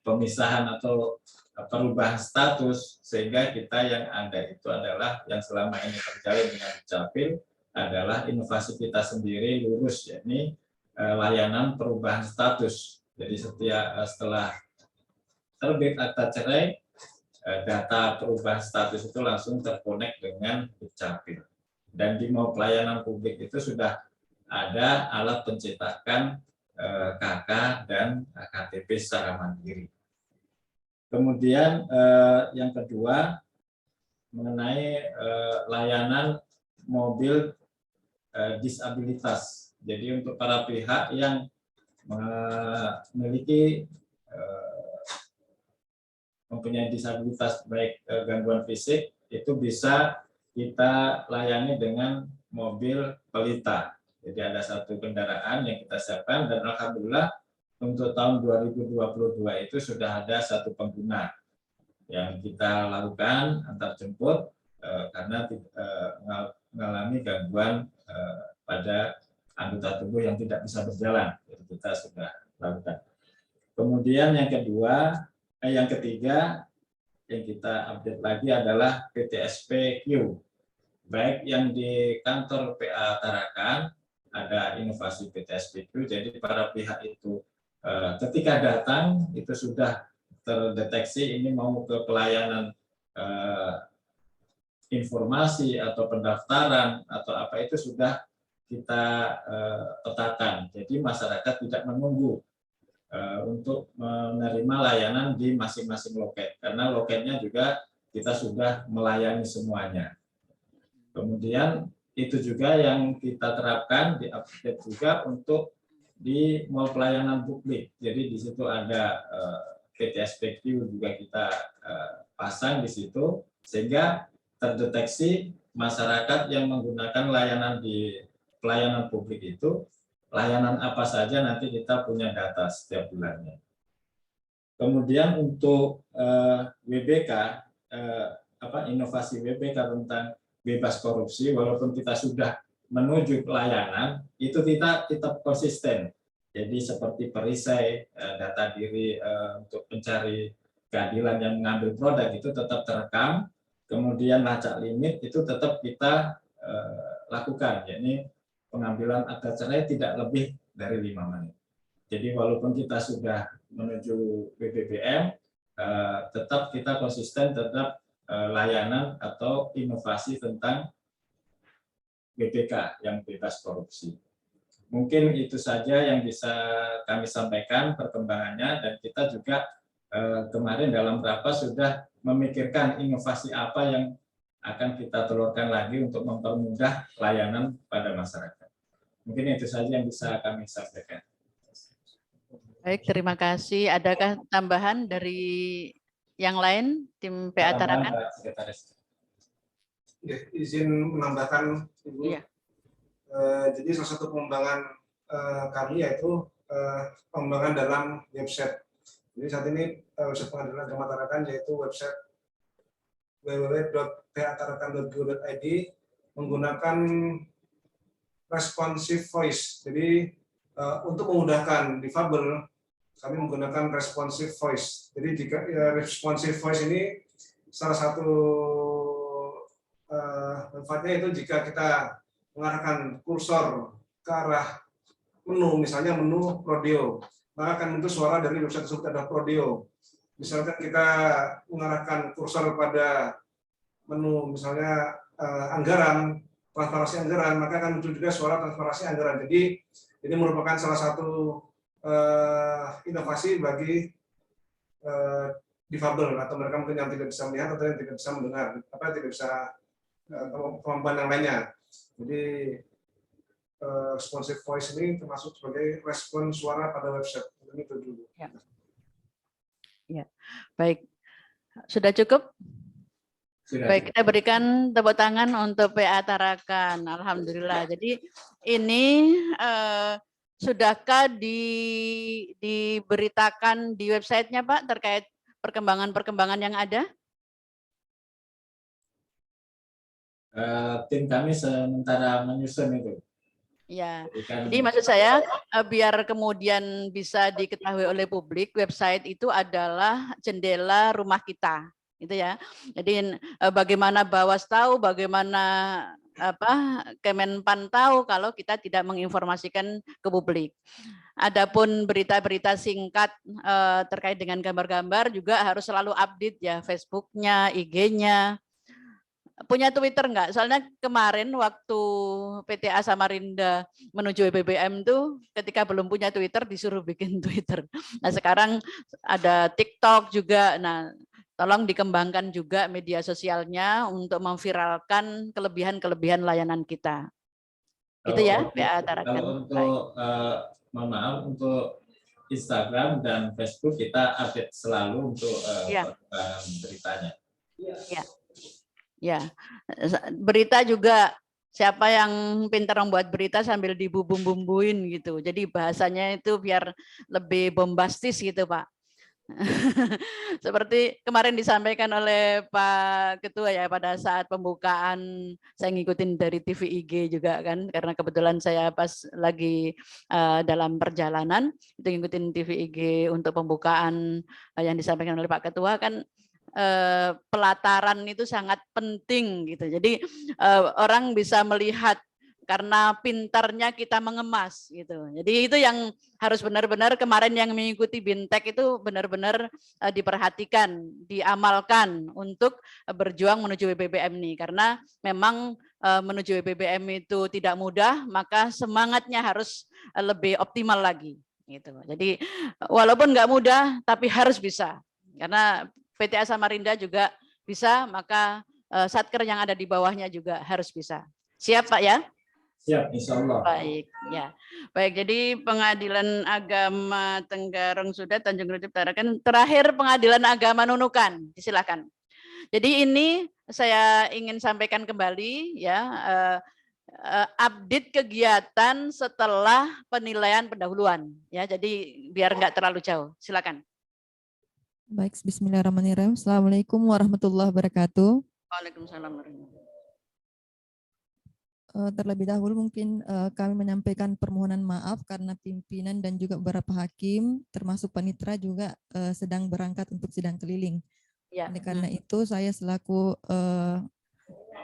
pemisahan atau perubahan status, sehingga kita yang ada itu adalah yang selama ini terjalin dengan Dukcapil adalah inovasi kita sendiri lurus, yakni layanan perubahan status. Jadi setelah terbit akta cerai, data perubahan status itu langsung terkonek dengan Dukcapil. Dan di mau pelayanan publik itu sudah ada alat pencetakan KK dan KTP secara mandiri. Kemudian yang kedua mengenai layanan mobil disabilitas. Jadi untuk para pihak yang mempunyai disabilitas baik gangguan fisik, itu bisa kita layani dengan mobil pelita. Jadi ada satu kendaraan yang kita siapkan, dan alhamdulillah untuk tahun 2022 itu sudah ada satu pengguna yang kita lakukan antar jemput karena mengalami gangguan pada anggota tubuh yang tidak bisa berjalan. Jadi kita sudah lakukan. Kemudian yang ketiga yang kita update lagi adalah PTSP-Q. Baik yang di kantor PA Tarakan ada inovasi PTSP-Q, jadi para pihak itu ketika datang itu sudah terdeteksi ini mau ke pelayanan informasi atau pendaftaran atau apa, itu sudah kita petakan. Jadi masyarakat tidak menunggu untuk menerima layanan di masing-masing loket, karena loketnya juga kita sudah melayani semuanya. Kemudian itu juga yang kita terapkan di update juga untuk di mall pelayanan publik. Jadi di situ ada PTSP-Q juga kita pasang di situ, sehingga terdeteksi masyarakat yang menggunakan layanan di pelayanan publik itu, layanan apa saja nanti kita punya data setiap bulannya. Kemudian untuk WBK, inovasi WBK tentang bebas korupsi, walaupun kita sudah menuju pelayanan, itu kita tetap konsisten. Jadi seperti perisai, data diri untuk mencari keadilan yang mengambil produk itu tetap terekam, kemudian lacak limit itu tetap kita lakukan, yakni pengambilan akta cerai tidak lebih dari 5 menit. Jadi walaupun kita sudah menuju BBBM, tetap kita konsisten, tetap layanan atau inovasi tentang BPK yang bebas korupsi. Mungkin itu saja yang bisa kami sampaikan perkembangannya, dan kita juga kemarin dalam rapat sudah memikirkan inovasi apa yang akan kita telurkan lagi untuk mempermudah layanan pada masyarakat. Mungkin itu saja yang bisa kami sampaikan. Baik, terima kasih. Adakah tambahan dari yang lain, tim PA Tarakan? Ya, izin menambahkan, Ibu. Iya. Jadi salah satu pengembangan kami yaitu pengembangan dalam website. Jadi saat ini website Pengadilan Agama Tarakan yaitu website www.patarakan.go.id menggunakan responsive voice. Jadi untuk memudahkan difabel, kami menggunakan responsive voice. Jadi jika responsive voice ini salah satu manfaatnya itu jika kita mengarahkan kursor ke arah menu, misalnya menu Prodeo, maka akan muncul suara dari website tersebut ada Prodeo. Misalkan kita mengarahkan kursor pada menu misalnya anggaran, transparansi anggaran, maka akan muncul juga suara transparansi anggaran. Jadi ini merupakan salah satu inovasi bagi difabel atau mereka mungkin yang tidak bisa melihat atau yang tidak bisa mendengar, tidak bisa kemampuan yang lainnya. Jadi responsive voice ini termasuk sebagai respon suara pada website. Ini itu dulu. Ya. Ya. Baik, sudah cukup? Sudah. Baik, kita berikan tepuk tangan untuk PA Tarakan. Alhamdulillah. Jadi ini sudahkah diberitakan di websitenya, Pak, terkait perkembangan-perkembangan yang ada? tim kami sementara menyusun itu. Ya, Jadi jadi maksud saya biar kemudian bisa diketahui oleh publik, website itu adalah jendela rumah kita, gitu ya. Jadi bagaimana Bawas tahu, bagaimana Kemenpan tahu kalau kita tidak menginformasikan ke publik. Adapun berita-berita singkat terkait dengan gambar-gambar juga harus selalu update ya, Facebooknya, IG-nya. Punya Twitter enggak? Soalnya kemarin waktu PTA Samarinda menuju BBM tuh ketika belum punya Twitter disuruh bikin Twitter. Nah sekarang ada TikTok juga. Nah tolong dikembangkan juga media sosialnya untuk memviralkan kelebihan-kelebihan layanan kita. Itu ya, PA Tarakan. Kalau untuk mohon maaf, untuk Instagram dan Facebook kita update selalu untuk beritanya. Ya. Ya, berita juga siapa yang pintar membuat berita sambil dibumbu-bumbuin gitu. Jadi bahasanya itu biar lebih bombastis gitu, Pak. Seperti kemarin disampaikan oleh Pak Ketua ya pada saat pembukaan, saya ngikutin dari TV IG juga kan, karena kebetulan saya pas lagi dalam perjalanan itu ngikutin TV IG untuk pembukaan yang disampaikan oleh Pak Ketua kan. Pelataran itu sangat penting gitu. Jadi orang bisa melihat karena pintarnya kita mengemas gitu. Jadi itu yang harus benar-benar kemarin yang mengikuti Bintek itu benar-benar diperhatikan, diamalkan untuk berjuang menuju BBM nih. Karena memang menuju BBM itu tidak mudah, maka semangatnya harus lebih optimal lagi gitu. Jadi walaupun nggak mudah tapi harus bisa. Karena PTA Samarinda juga bisa, maka Satker yang ada di bawahnya juga harus bisa. Siap Pak ya? Siap, insya Allah. Baik, ya. Baik, jadi Pengadilan Agama Tenggarong sudah, Tanjung Priok Tarakan. Terakhir Pengadilan Agama Nunukan, silakan. Jadi ini saya ingin sampaikan kembali ya, update kegiatan setelah penilaian pendahuluan ya. Jadi biar nggak terlalu jauh. Silakan. Baik, bismillahirrahmanirrahim. Assalamualaikum warahmatullahi wabarakatuh. Waalaikumsalam warahmatullahi wabarakatuh. Terlebih dahulu mungkin kami menyampaikan permohonan maaf karena pimpinan dan juga beberapa hakim termasuk panitera juga sedang berangkat untuk sidang keliling. Ya. Oleh karena itu saya selaku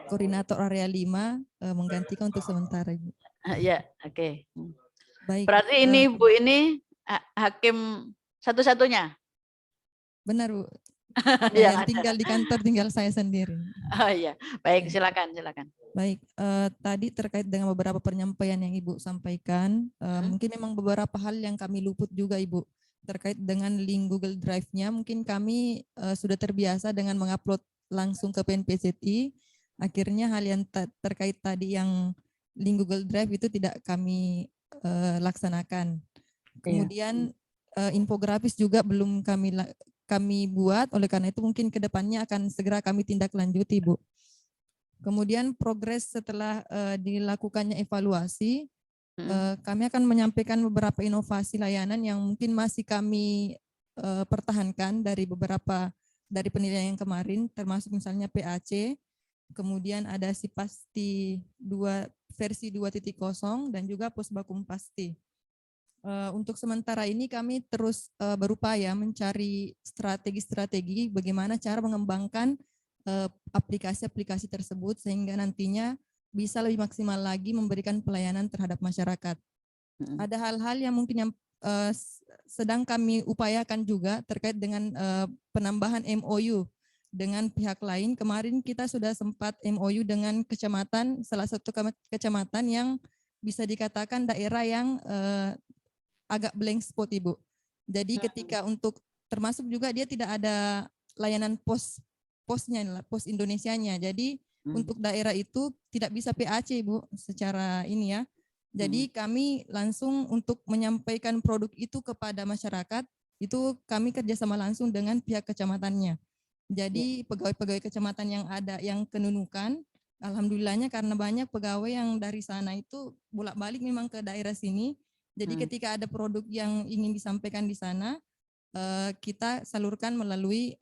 koordinator area 5 menggantikan untuk sementara. Ya, oke. Baik. Berarti ini Bu ini hakim satu-satunya? Benar Bu. Ya, yang tinggal di kantor tinggal saya sendiri. Oh iya, baik silakan. Baik, tadi terkait dengan beberapa penyampaian yang Ibu sampaikan, mungkin memang beberapa hal yang kami luput juga Ibu terkait dengan link Google Drive-nya. Mungkin kami sudah terbiasa dengan mengupload langsung ke PNPSTI. Akhirnya hal yang terkait tadi yang link Google Drive itu tidak kami laksanakan. Kemudian infografis juga belum kami buat, oleh karena itu mungkin ke depannya akan segera kami tindak lanjuti, Bu. Kemudian progres setelah dilakukannya evaluasi, kami akan menyampaikan beberapa inovasi layanan yang mungkin masih kami pertahankan dari penilaian yang kemarin, termasuk misalnya PAC, kemudian ada Sipasti 2 versi 2.0 dan juga Posbakum Pasti. Untuk sementara ini kami terus berupaya mencari strategi-strategi bagaimana cara mengembangkan aplikasi-aplikasi tersebut sehingga nantinya bisa lebih maksimal lagi memberikan pelayanan terhadap masyarakat. Ada hal-hal yang mungkin yang sedang kami upayakan juga terkait dengan penambahan MOU dengan pihak lain. Kemarin kita sudah sempat MOU dengan kecamatan, salah satu kecamatan yang bisa dikatakan daerah yang agak blank spot Ibu. Jadi ketika untuk termasuk juga dia tidak ada layanan posnya, pos Indonesianya. Jadi untuk daerah itu tidak bisa PAC Ibu secara ini ya. Jadi kami langsung untuk menyampaikan produk itu kepada masyarakat, itu kami kerjasama langsung dengan pihak kecamatannya. Jadi pegawai-pegawai kecamatan yang ada yang kenunukan, alhamdulillahnya karena banyak pegawai yang dari sana itu bolak-balik memang ke daerah sini. Jadi ketika ada produk yang ingin disampaikan di sana, kita salurkan melalui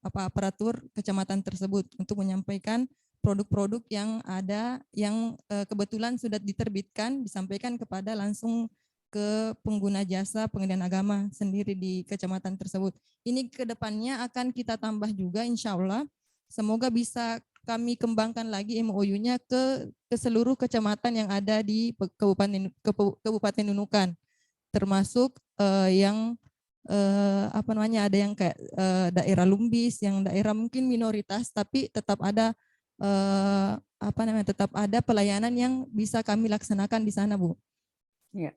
aparatur kecamatan tersebut untuk menyampaikan produk-produk yang ada yang kebetulan sudah diterbitkan disampaikan kepada langsung ke pengguna jasa pengadilan agama sendiri di kecamatan tersebut. Ini kedepannya akan kita tambah juga insya Allah. Semoga bisa kami kembangkan lagi MOU-nya ke seluruh kecamatan yang ada di Kabupaten Nunukan, termasuk yang apa namanya, ada yang kayak daerah Lumbis, yang daerah mungkin minoritas tapi tetap ada apa namanya, tetap ada pelayanan yang bisa kami laksanakan di sana, Bu. Ya.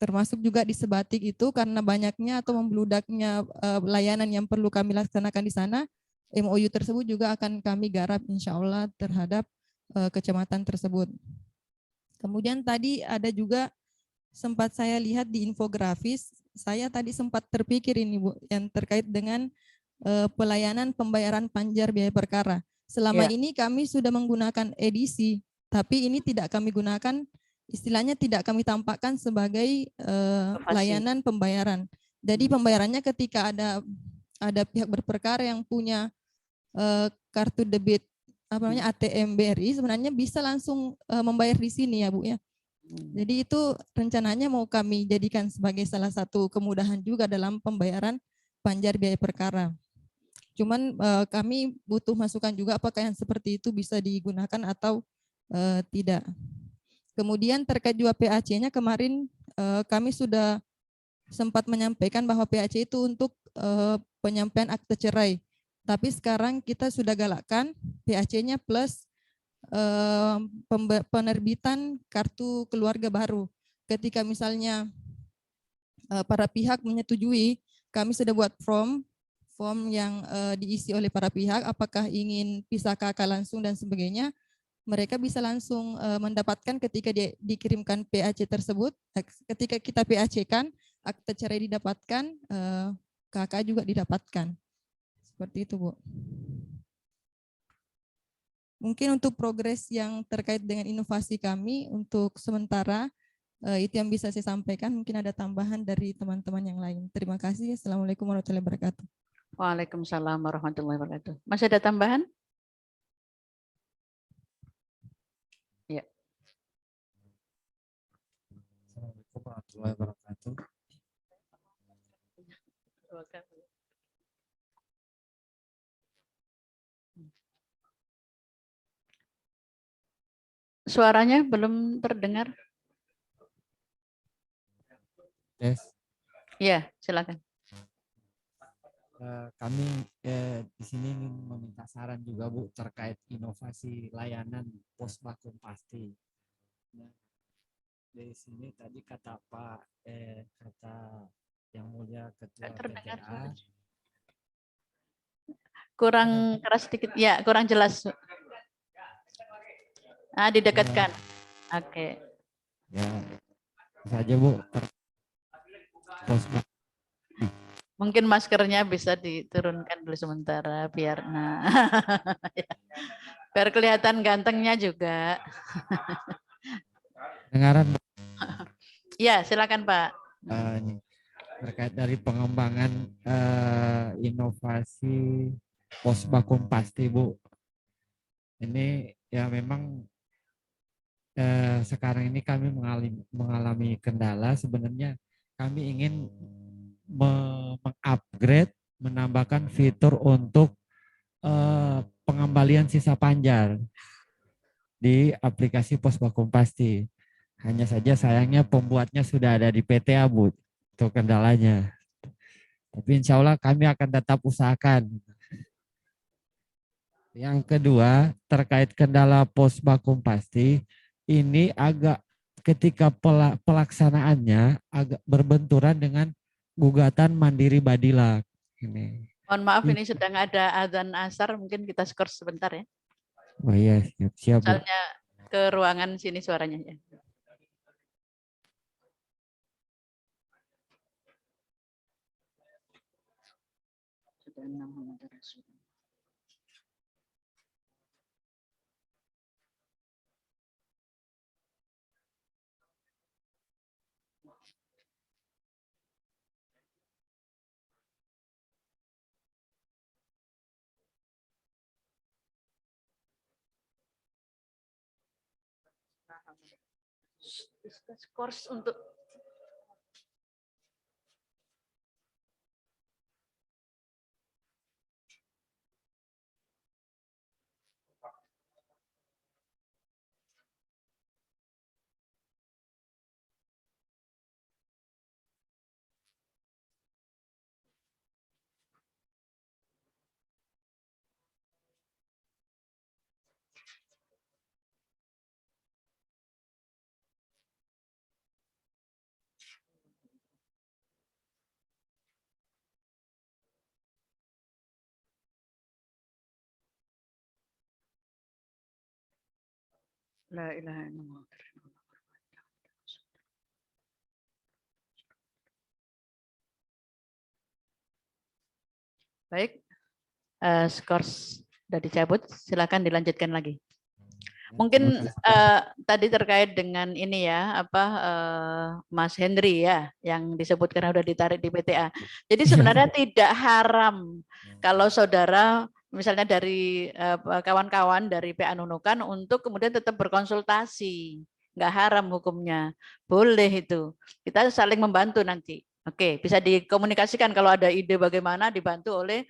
Termasuk juga di Sebatik itu karena banyaknya atau membludaknya layanan yang perlu kami laksanakan di sana, MOU tersebut juga akan kami garap insya Allah terhadap kecamatan tersebut. Kemudian tadi ada juga sempat saya lihat di infografis, saya tadi sempat terpikir ini Bu, yang terkait dengan pelayanan pembayaran panjar biaya perkara. Selama ini kami sudah menggunakan edisi, tapi ini tidak kami gunakan, istilahnya tidak kami tampakkan sebagai layanan pembayaran. Jadi pembayarannya ketika ada pihak berperkara yang punya kartu debit apa namanya ATM BRI, sebenarnya bisa langsung membayar di sini ya Bu ya. Jadi itu rencananya mau kami jadikan sebagai salah satu kemudahan juga dalam pembayaran panjar biaya perkara. Cuman kami butuh masukan juga apakah yang seperti itu bisa digunakan atau tidak. Kemudian terkait juga PAC-nya kemarin kami sudah sempat menyampaikan bahwa PAC itu untuk penyampaian akte cerai. Tapi sekarang kita sudah galakkan PAC-nya plus penerbitan kartu keluarga baru. Ketika misalnya para pihak menyetujui, kami sudah buat form yang diisi oleh para pihak, apakah ingin pisah kakak langsung dan sebagainya, mereka bisa langsung mendapatkan ketika dikirimkan PAC tersebut. Ketika kita PAC-kan, akte cerai didapatkan, kakak juga didapatkan. Seperti itu, Bu. Mungkin untuk progres yang terkait dengan inovasi kami untuk sementara itu yang bisa saya sampaikan. Mungkin ada tambahan dari teman-teman yang lain. Terima kasih. Assalamualaikum warahmatullahi wabarakatuh. Waalaikumsalam warahmatullahi wabarakatuh. Masih ada tambahan? Ya. Assalamualaikum warahmatullahi wabarakatuh. Suaranya belum terdengar. Yes. Ya, silakan. Kami di sini ingin meminta saran juga Bu terkait inovasi layanan pos bakum pasti. Nah, dari sini tadi kata Pak kata yang mulia Ketua PTA. Kurang keras sedikit, ya kurang jelas. Didekatkan. Oke. Ya, saja Bu. Pos Mungkin maskernya bisa diturunkan dulu sementara biar biar kelihatan gantengnya juga. Dengaran. Ya, silakan Pak. Terkait dari pengembangan inovasi pos bakum pasti Bu. Ini ya memang sekarang ini kami mengalami kendala. Sebenarnya kami ingin mengupgrade, menambahkan fitur untuk pengembalian sisa panjar di aplikasi pos bakum pasti. Hanya saja sayangnya pembuatnya sudah ada di PTA Bu, itu kendalanya. Tapi insya Allah kami akan tetap usahakan. Yang kedua terkait kendala pos bakum pasti, ini agak ketika pelaksanaannya agak berbenturan dengan gugatan mandiri Badilak. Ini. Mohon maaf ini sedang ada azan asar, mungkin kita skor sebentar ya. Oh iya, siap Bu. Misalnya ke ruangan sini suaranya ya. Sudah 6 Muhammad Rasulullah. Skors untuk la ilaha illallah. Baik, skors sudah dicabut, silakan dilanjutkan lagi. Mungkin tadi terkait dengan ini ya, Mas Henry ya, yang disebutkan sudah ditarik di PTA. Jadi sebenarnya tidak haram kalau saudara misalnya dari kawan-kawan dari PA Nunukan untuk kemudian tetap berkonsultasi, nggak haram hukumnya, boleh itu. Kita saling membantu nanti. Oke, bisa dikomunikasikan kalau ada ide bagaimana dibantu oleh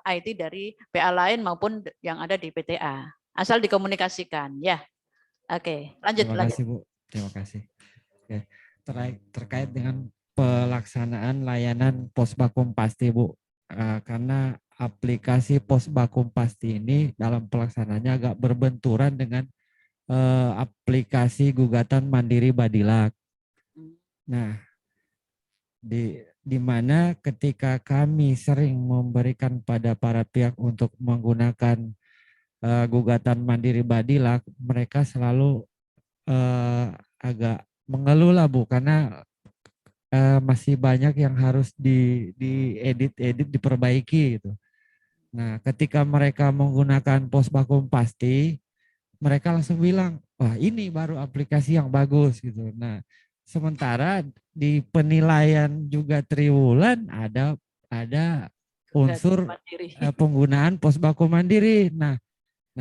IT dari PA lain maupun yang ada di PTA. Asal dikomunikasikan, ya. Oke, lanjut. Terima kasih, Bu. Terima kasih. Oke. Terkait dengan pelaksanaan layanan pos bakum pasti, Bu. Karena aplikasi pos bakum pasti ini dalam pelaksanaannya agak berbenturan dengan aplikasi gugatan mandiri Badilak. Nah, di mana ketika kami sering memberikan pada para pihak untuk menggunakan gugatan mandiri Badilak, mereka selalu agak mengeluh lah, Bu, karena masih banyak yang harus diedit diperbaiki gitu. Nah, ketika mereka menggunakan pos bakum pasti, mereka langsung bilang, wah ini baru aplikasi yang bagus gitu. Nah, sementara di penilaian juga Triwulan ada unsur penggunaan pos bakum mandiri. Nah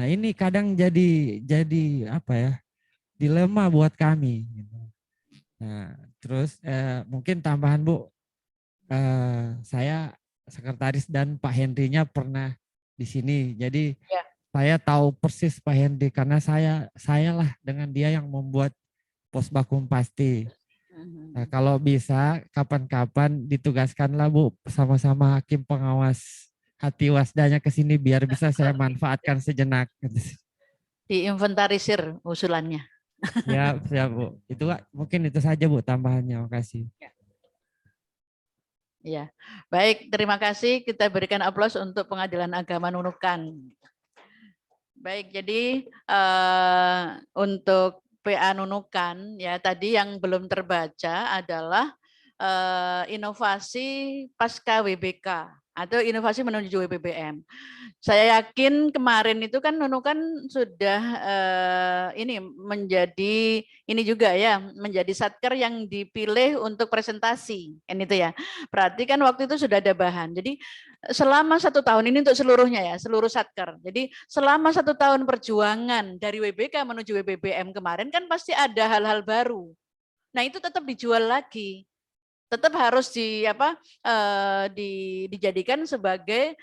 ini kadang jadi apa ya, dilema buat kami. Nah terus mungkin tambahan, Bu, saya sekretaris dan Pak Henry-nya pernah di sini, jadi ya, saya tahu persis Pak Henry karena saya lah dengan dia yang membuat pos bakum pasti. Nah, kalau bisa kapan-kapan ditugaskanlah, Bu, sama-sama hakim pengawas hati wasdanya ke sini biar bisa saya manfaatkan sejenak. Diinventarisir usulannya. Ya, Bu. Mungkin itu saja, Bu, tambahannya. Makasih. Ya, baik. Terima kasih. Kita berikan aplaus untuk Pengadilan Agama Nunukan. Baik, jadi untuk PA Nunukan ya tadi yang belum terbaca adalah inovasi pasca WBK atau inovasi menuju WBBM. Saya yakin kemarin itu kan Nunukan sudah ini menjadi ini juga ya, menjadi satker yang dipilih untuk presentasi kan itu ya. Berarti kan waktu itu sudah ada bahan. Jadi selama 1 tahun ini untuk seluruhnya ya, seluruh satker. Jadi selama 1 tahun perjuangan dari WBK menuju WBBM kemarin kan pasti ada hal-hal baru. Nah itu tetap dijual lagi. Tetap harus dijadikan sebagai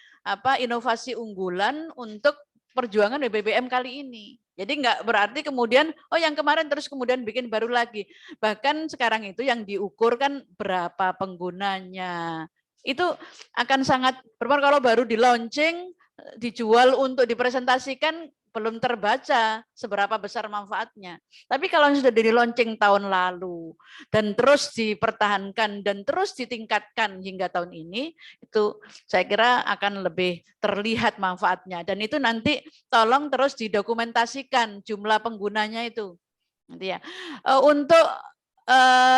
inovasi unggulan untuk perjuangan WBBM kali ini. Jadi enggak berarti kemudian yang kemarin terus kemudian bikin baru lagi. Bahkan sekarang itu yang diukur kan berapa penggunanya. Itu akan sangat berpengaruh kalau baru di launching, dijual untuk dipresentasikan belum terbaca seberapa besar manfaatnya. Tapi kalau sudah di launching tahun lalu dan terus dipertahankan dan terus ditingkatkan hingga tahun ini, itu saya kira akan lebih terlihat manfaatnya. Dan itu nanti tolong terus didokumentasikan jumlah penggunanya itu. Nanti ya. Untuk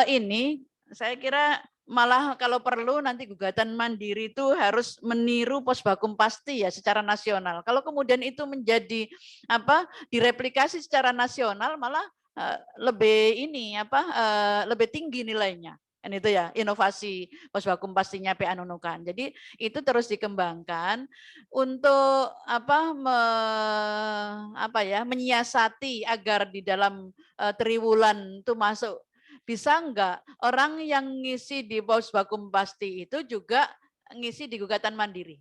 ini saya kira malah kalau perlu nanti gugatan mandiri itu harus meniru pos bakum pasti ya secara nasional. Kalau kemudian itu menjadi direplikasi secara nasional malah lebih lebih tinggi nilainya. Kan itu ya, inovasi pos vakum pastinya PA Nunukan. Jadi itu terus dikembangkan untuk menyiasati agar di dalam triwulan itu masuk. Bisa enggak orang yang ngisi di pos vakum pasti itu juga ngisi di gugatan mandiri?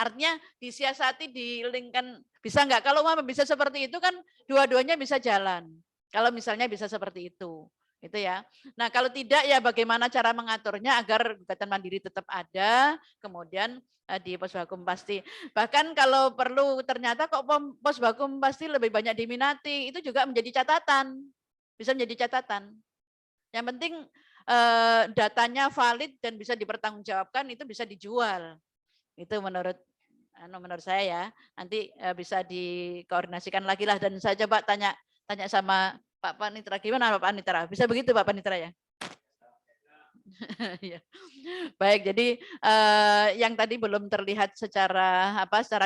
Artinya disiasati, dilingkan, bisa enggak? Kalau bisa seperti itu kan dua-duanya bisa jalan. Kalau misalnya bisa seperti itu ya. Nah kalau tidak ya bagaimana cara mengaturnya agar gugatan mandiri tetap ada, kemudian di pos vakum pasti. Bahkan kalau perlu ternyata kok pos vakum pasti lebih banyak diminati, itu juga menjadi catatan, bisa menjadi catatan. Yang penting datanya valid dan bisa dipertanggungjawabkan, itu bisa dijual. Itu menurut saya ya. Nanti bisa dikoordinasikan lagi lah, dan saya coba tanya sama Pak Panitra. Gimana Pak Panitra? Bisa begitu Pak Panitra ya? Baik, jadi yang tadi belum terlihat secara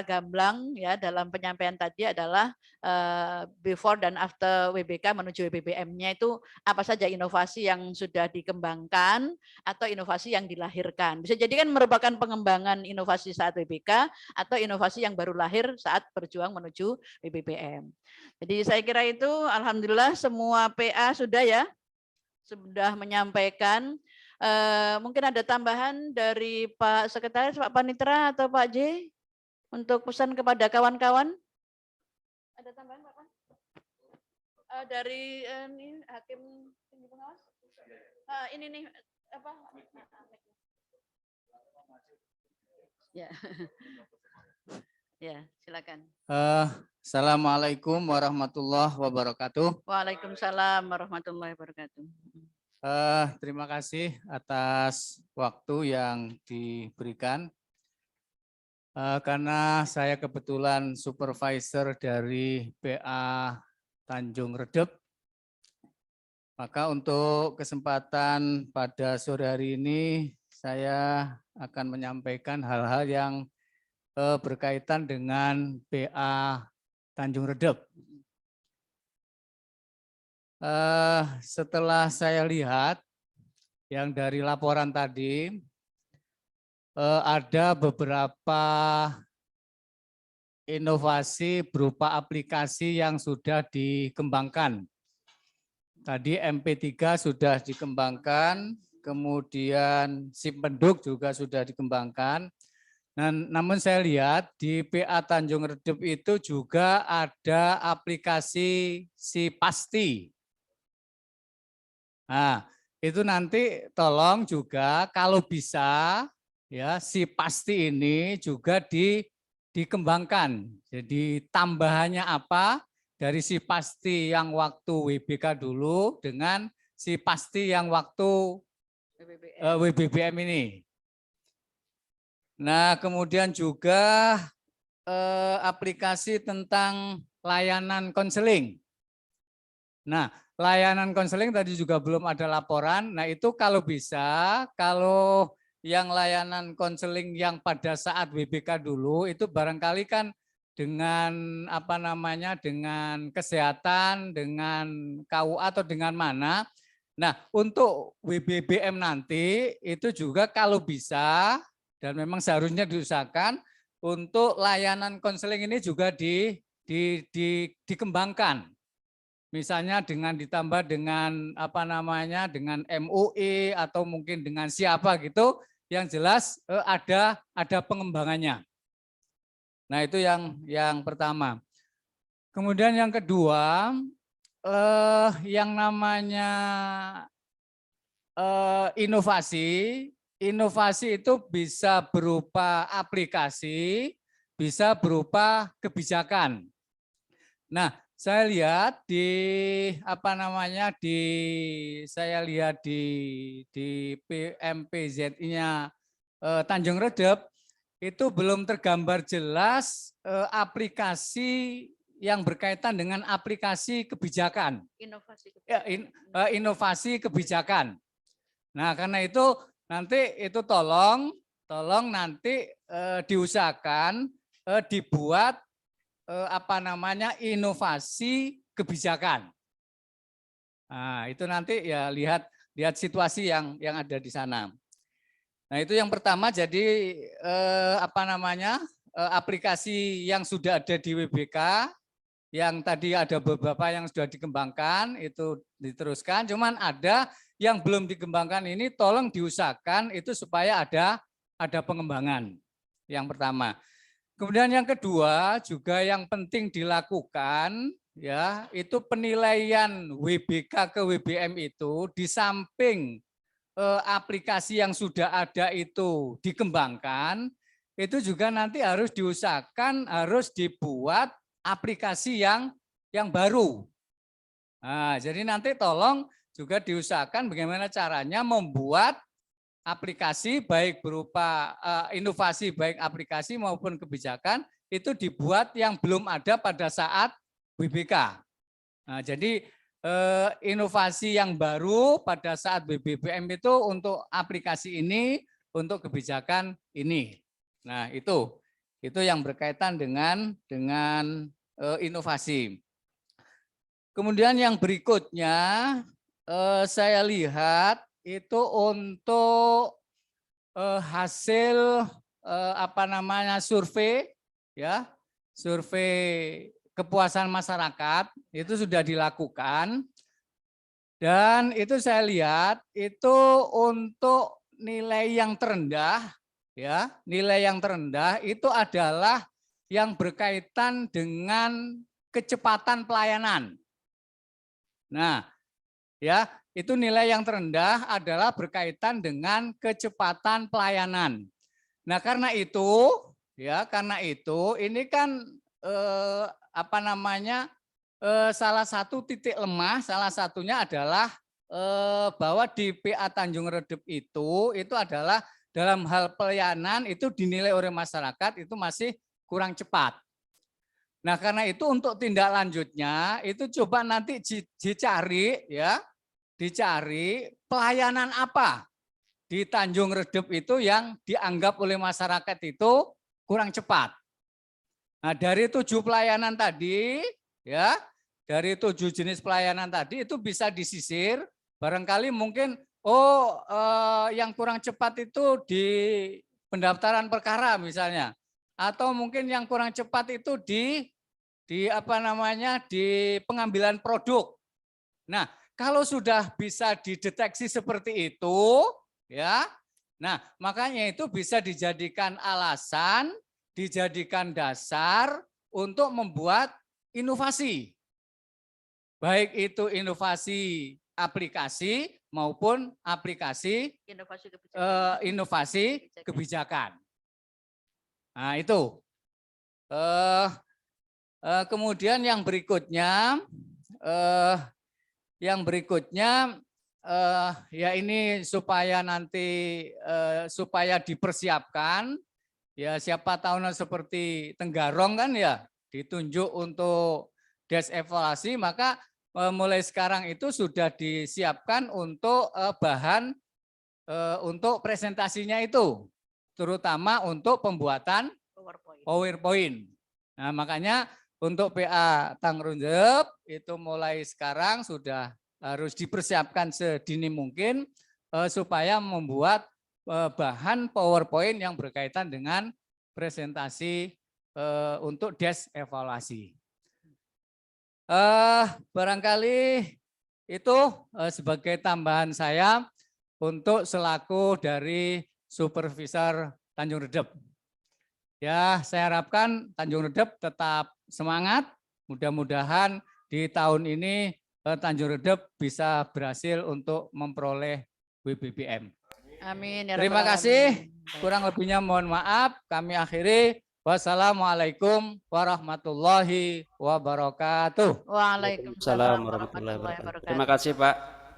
gamblang ya dalam penyampaian tadi adalah before dan after WBK menuju WBBM-nya itu apa saja inovasi yang sudah dikembangkan atau inovasi yang dilahirkan. Bisa jadi kan merupakan pengembangan inovasi saat WBK atau inovasi yang baru lahir saat berjuang menuju WBBM. Jadi saya kira itu alhamdulillah semua PA sudah menyampaikan. Mungkin ada tambahan dari Pak Sekretaris, Pak Panitra atau Pak J untuk pesan kepada kawan-kawan? Ada tambahan Pak? Dari ini, Hakim Tinggi Pengawas? Ini nih apa? Ya, ya silakan. Assalamualaikum warahmatullahi wabarakatuh. Waalaikumsalam warahmatullahi wabarakatuh. Terima kasih atas waktu yang diberikan. Karena saya kebetulan supervisor dari PA Tanjung Redep, maka untuk kesempatan pada sore hari ini saya akan menyampaikan hal-hal yang berkaitan dengan PA Tanjung Redep. Setelah saya lihat yang dari laporan tadi, ada beberapa inovasi berupa aplikasi yang sudah dikembangkan. Tadi MP3 sudah dikembangkan, kemudian Simpenduk juga sudah dikembangkan. Namun saya lihat di PA Tanjung Redep itu juga ada aplikasi Si Pasti. Nah, itu nanti tolong juga kalau bisa ya Si Pasti ini juga dikembangkan. Jadi tambahannya apa dari Si Pasti yang waktu WBK dulu dengan Si Pasti yang waktu WBBM ini. Nah, kemudian juga aplikasi tentang layanan konseling. Nah, layanan konseling tadi juga belum ada laporan. Nah, itu kalau bisa, kalau yang layanan konseling yang pada saat WBK dulu itu barangkali kan dengan dengan kesehatan, dengan KUA atau dengan mana. Nah, untuk WBBM nanti itu juga kalau bisa dan memang seharusnya diusahakan untuk layanan konseling ini juga dikembangkan. Misalnya dengan ditambah dengan dengan MUI atau mungkin dengan siapa gitu, yang jelas ada pengembangannya. Nah, itu yang pertama. Kemudian yang kedua, yang namanya inovasi itu bisa berupa aplikasi, bisa berupa kebijakan. Nah, saya lihat di PMPZI-nya Tanjung Redep itu belum tergambar jelas aplikasi yang berkaitan dengan aplikasi kebijakan. Inovasi kebijakan. Nah, karena itu nanti itu tolong nanti diusahakan dibuat inovasi kebijakan. Nah, itu nanti ya lihat lihat situasi yang ada di sana. Nah, itu yang pertama. Jadi aplikasi yang sudah ada di WBK, yang tadi ada beberapa yang sudah dikembangkan itu diteruskan, cuman ada yang belum dikembangkan ini tolong diusahakan itu supaya ada pengembangan. Yang pertama. Kemudian yang kedua juga yang penting dilakukan ya, itu penilaian WBK ke WBM itu di samping aplikasi yang sudah ada itu dikembangkan, itu juga nanti harus diusahakan harus dibuat aplikasi yang baru. Nah, jadi nanti tolong juga diusahakan bagaimana caranya membuat aplikasi baik berupa inovasi baik aplikasi maupun kebijakan itu dibuat yang belum ada pada saat WBK. Nah, jadi inovasi yang baru pada saat BBM itu untuk aplikasi ini, untuk kebijakan ini. Nah, itu yang berkaitan dengan inovasi. Kemudian yang berikutnya saya lihat itu untuk hasil survei ya, survei kepuasan masyarakat itu sudah dilakukan, dan itu saya lihat itu untuk nilai yang terendah ya, nilai yang terendah itu adalah yang berkaitan dengan kecepatan pelayanan. Nah, ya, itu nilai yang terendah adalah berkaitan dengan kecepatan pelayanan. Nah, karena itu ini kan salah satu titik lemah, salah satunya adalah bahwa di PA Tanjung Redep itu adalah dalam hal pelayanan itu dinilai oleh masyarakat itu masih kurang cepat. Nah, karena itu untuk tindak lanjutnya itu coba nanti dicari pelayanan apa di Tanjung Redep itu yang dianggap oleh masyarakat itu kurang cepat. Nah, dari 7 pelayanan tadi ya, dari 7 jenis pelayanan tadi itu bisa disisir, barangkali mungkin yang kurang cepat itu di pendaftaran perkara misalnya, atau mungkin yang kurang cepat itu di pengambilan produk. Nah, kalau sudah bisa dideteksi seperti itu ya, nah makanya itu bisa dijadikan alasan, dijadikan dasar untuk membuat inovasi. Baik itu inovasi aplikasi maupun aplikasi inovasi kebijakan. Nah, itu. Kemudian yang berikutnya ya ini supaya nanti supaya dipersiapkan ya, siapa tahu seperti Tenggarong kan ya ditunjuk untuk des evaluasi, maka mulai sekarang itu sudah disiapkan untuk bahan untuk presentasinya itu, terutama untuk pembuatan PowerPoint. Nah, makanya untuk PA Tanjung Redep itu mulai sekarang sudah harus dipersiapkan sedini mungkin supaya membuat bahan PowerPoint yang berkaitan dengan presentasi untuk des evaluasi. Barangkali itu sebagai tambahan saya untuk selaku dari Supervisor Tanjung Redep. Ya, saya harapkan Tanjung Redep tetap semangat. Mudah-mudahan di tahun ini Tanjung Redep bisa berhasil untuk memperoleh WBBM. Amin. Ya Terima kasih. Kurang lebihnya mohon maaf. Kami akhiri. Wassalamualaikum warahmatullahi wabarakatuh. Waalaikumsalam warahmatullahi wabarakatuh. Terima kasih, Pak.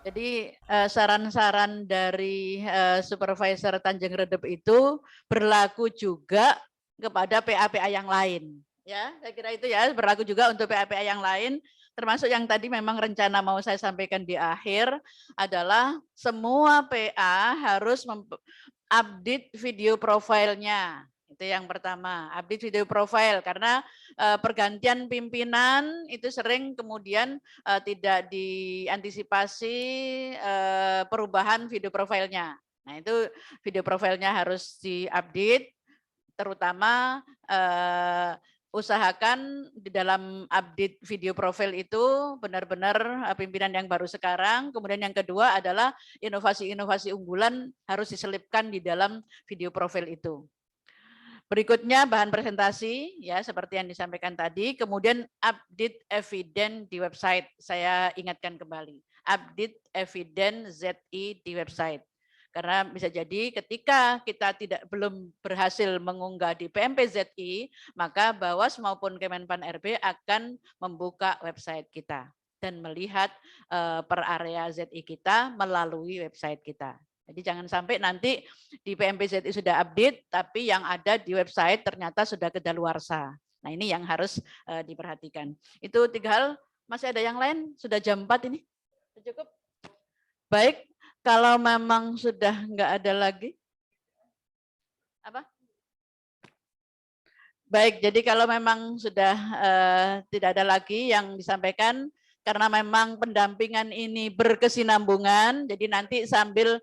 Jadi saran-saran dari Supervisor Tanjung Redep itu berlaku juga kepada PA-PA yang lain. Ya, saya kira itu ya, berlaku juga untuk PA-PA yang lain, termasuk yang tadi memang rencana mau saya sampaikan di akhir adalah semua PA harus update video profilnya Itu yang pertama, update video profile karena pergantian pimpinan itu sering kemudian tidak diantisipasi perubahan video profilnya. Nah, itu video profilnya harus diupdate, terutama usahakan di dalam update video profil itu benar-benar pimpinan yang baru sekarang. Kemudian yang kedua adalah inovasi-inovasi unggulan harus diselipkan di dalam video profil itu. Berikutnya bahan presentasi ya seperti yang disampaikan tadi, kemudian update evidence di website. Saya ingatkan kembali, update evidence ZI di website. Karena bisa jadi ketika kita belum berhasil mengunggah di PMP ZI, maka Bawas maupun Kemenpan RB akan membuka website kita dan melihat per area ZI kita melalui website kita. Jadi jangan sampai nanti di PMP ZI sudah update, tapi yang ada di website ternyata sudah kedaluarsa. Nah ini yang harus diperhatikan. Itu 3 hal. Masih ada yang lain? Sudah jam 4 ini? Cukup? Baik. Kalau memang sudah nggak ada lagi, apa? Baik, jadi kalau memang sudah tidak ada lagi yang disampaikan, karena memang pendampingan ini berkesinambungan, jadi nanti sambil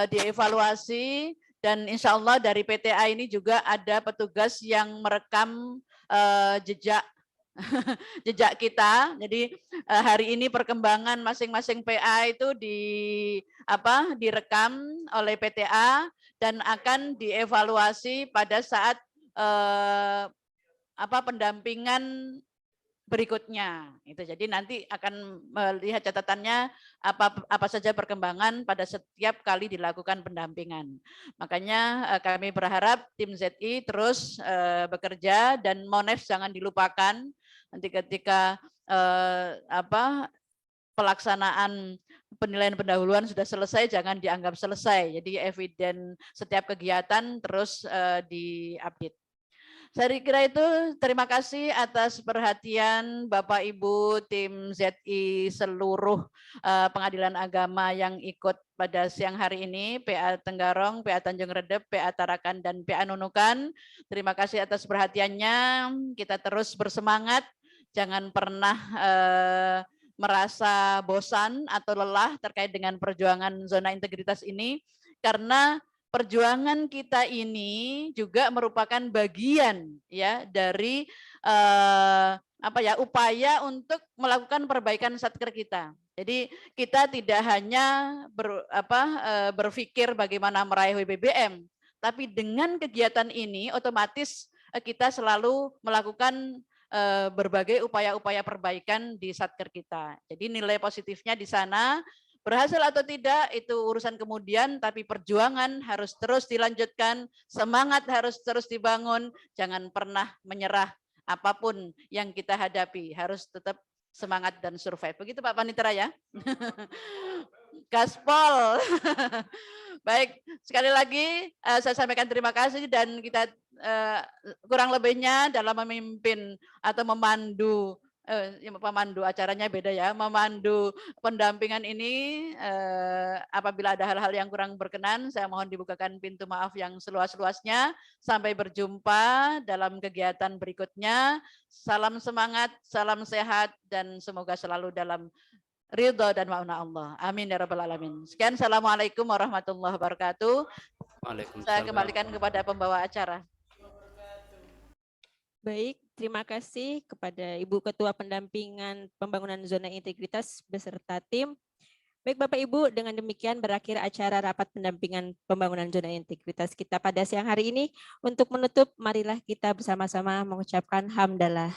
dievaluasi, dan insya Allah dari PTA ini juga ada petugas yang merekam jejak jejak kita. Jadi hari ini perkembangan masing-masing PA itu direkam oleh PTA dan akan dievaluasi pada saat pendampingan berikutnya. Itu jadi nanti akan melihat catatannya apa saja perkembangan pada setiap kali dilakukan pendampingan. Makanya kami berharap tim ZI terus bekerja dan Monef jangan dilupakan. Nanti ketika pelaksanaan penilaian pendahuluan sudah selesai, jangan dianggap selesai. Jadi eviden setiap kegiatan terus diupdate. Saya kira itu. Terima kasih atas perhatian Bapak Ibu tim ZI seluruh pengadilan agama yang ikut pada siang hari ini, PA Tenggarong, PA Tanjung Redep, PA Tarakan, dan PA Nunukan. Terima kasih atas perhatiannya. Kita terus bersemangat. Jangan pernah merasa bosan atau lelah terkait dengan perjuangan zona integritas ini, karena perjuangan kita ini juga merupakan bagian ya dari upaya untuk melakukan perbaikan satker kita. Jadi kita tidak hanya berpikir bagaimana meraih WBBM, tapi dengan kegiatan ini otomatis kita selalu melakukan berbagai upaya-upaya perbaikan di satker kita. Jadi nilai positifnya di sana, berhasil atau tidak itu urusan kemudian, tapi perjuangan harus terus dilanjutkan, semangat harus terus dibangun, jangan pernah menyerah apapun yang kita hadapi, harus tetap semangat dan survive. Begitu Pak Panitera ya. Gaspol. Baik, sekali lagi saya sampaikan terima kasih, dan kita kurang lebihnya dalam memimpin atau memandu acaranya beda ya, memandu pendampingan ini, apabila ada hal-hal yang kurang berkenan, saya mohon dibukakan pintu maaf yang seluas-luasnya. Sampai berjumpa dalam kegiatan berikutnya. Salam semangat, salam sehat, dan semoga selalu dalam ridho dan ma'una Allah. Amin ya rabbal alamin. Sekian, assalamualaikum warahmatullahi wabarakatuh. Saya kembalikan kepada pembawa acara. Baik, terima kasih kepada Ibu Ketua Pendampingan Pembangunan Zona Integritas beserta tim. Baik Bapak Ibu, dengan demikian berakhir acara rapat pendampingan pembangunan zona integritas kita pada siang hari ini. Untuk menutup, marilah kita bersama-sama mengucapkan hamdalah.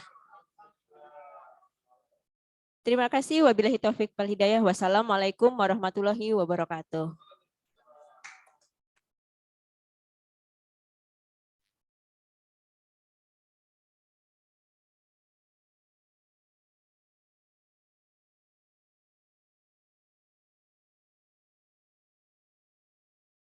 Terima kasih. Wabillahi taufik wal hidayah. Wassalamualaikum warahmatullahi wabarakatuh.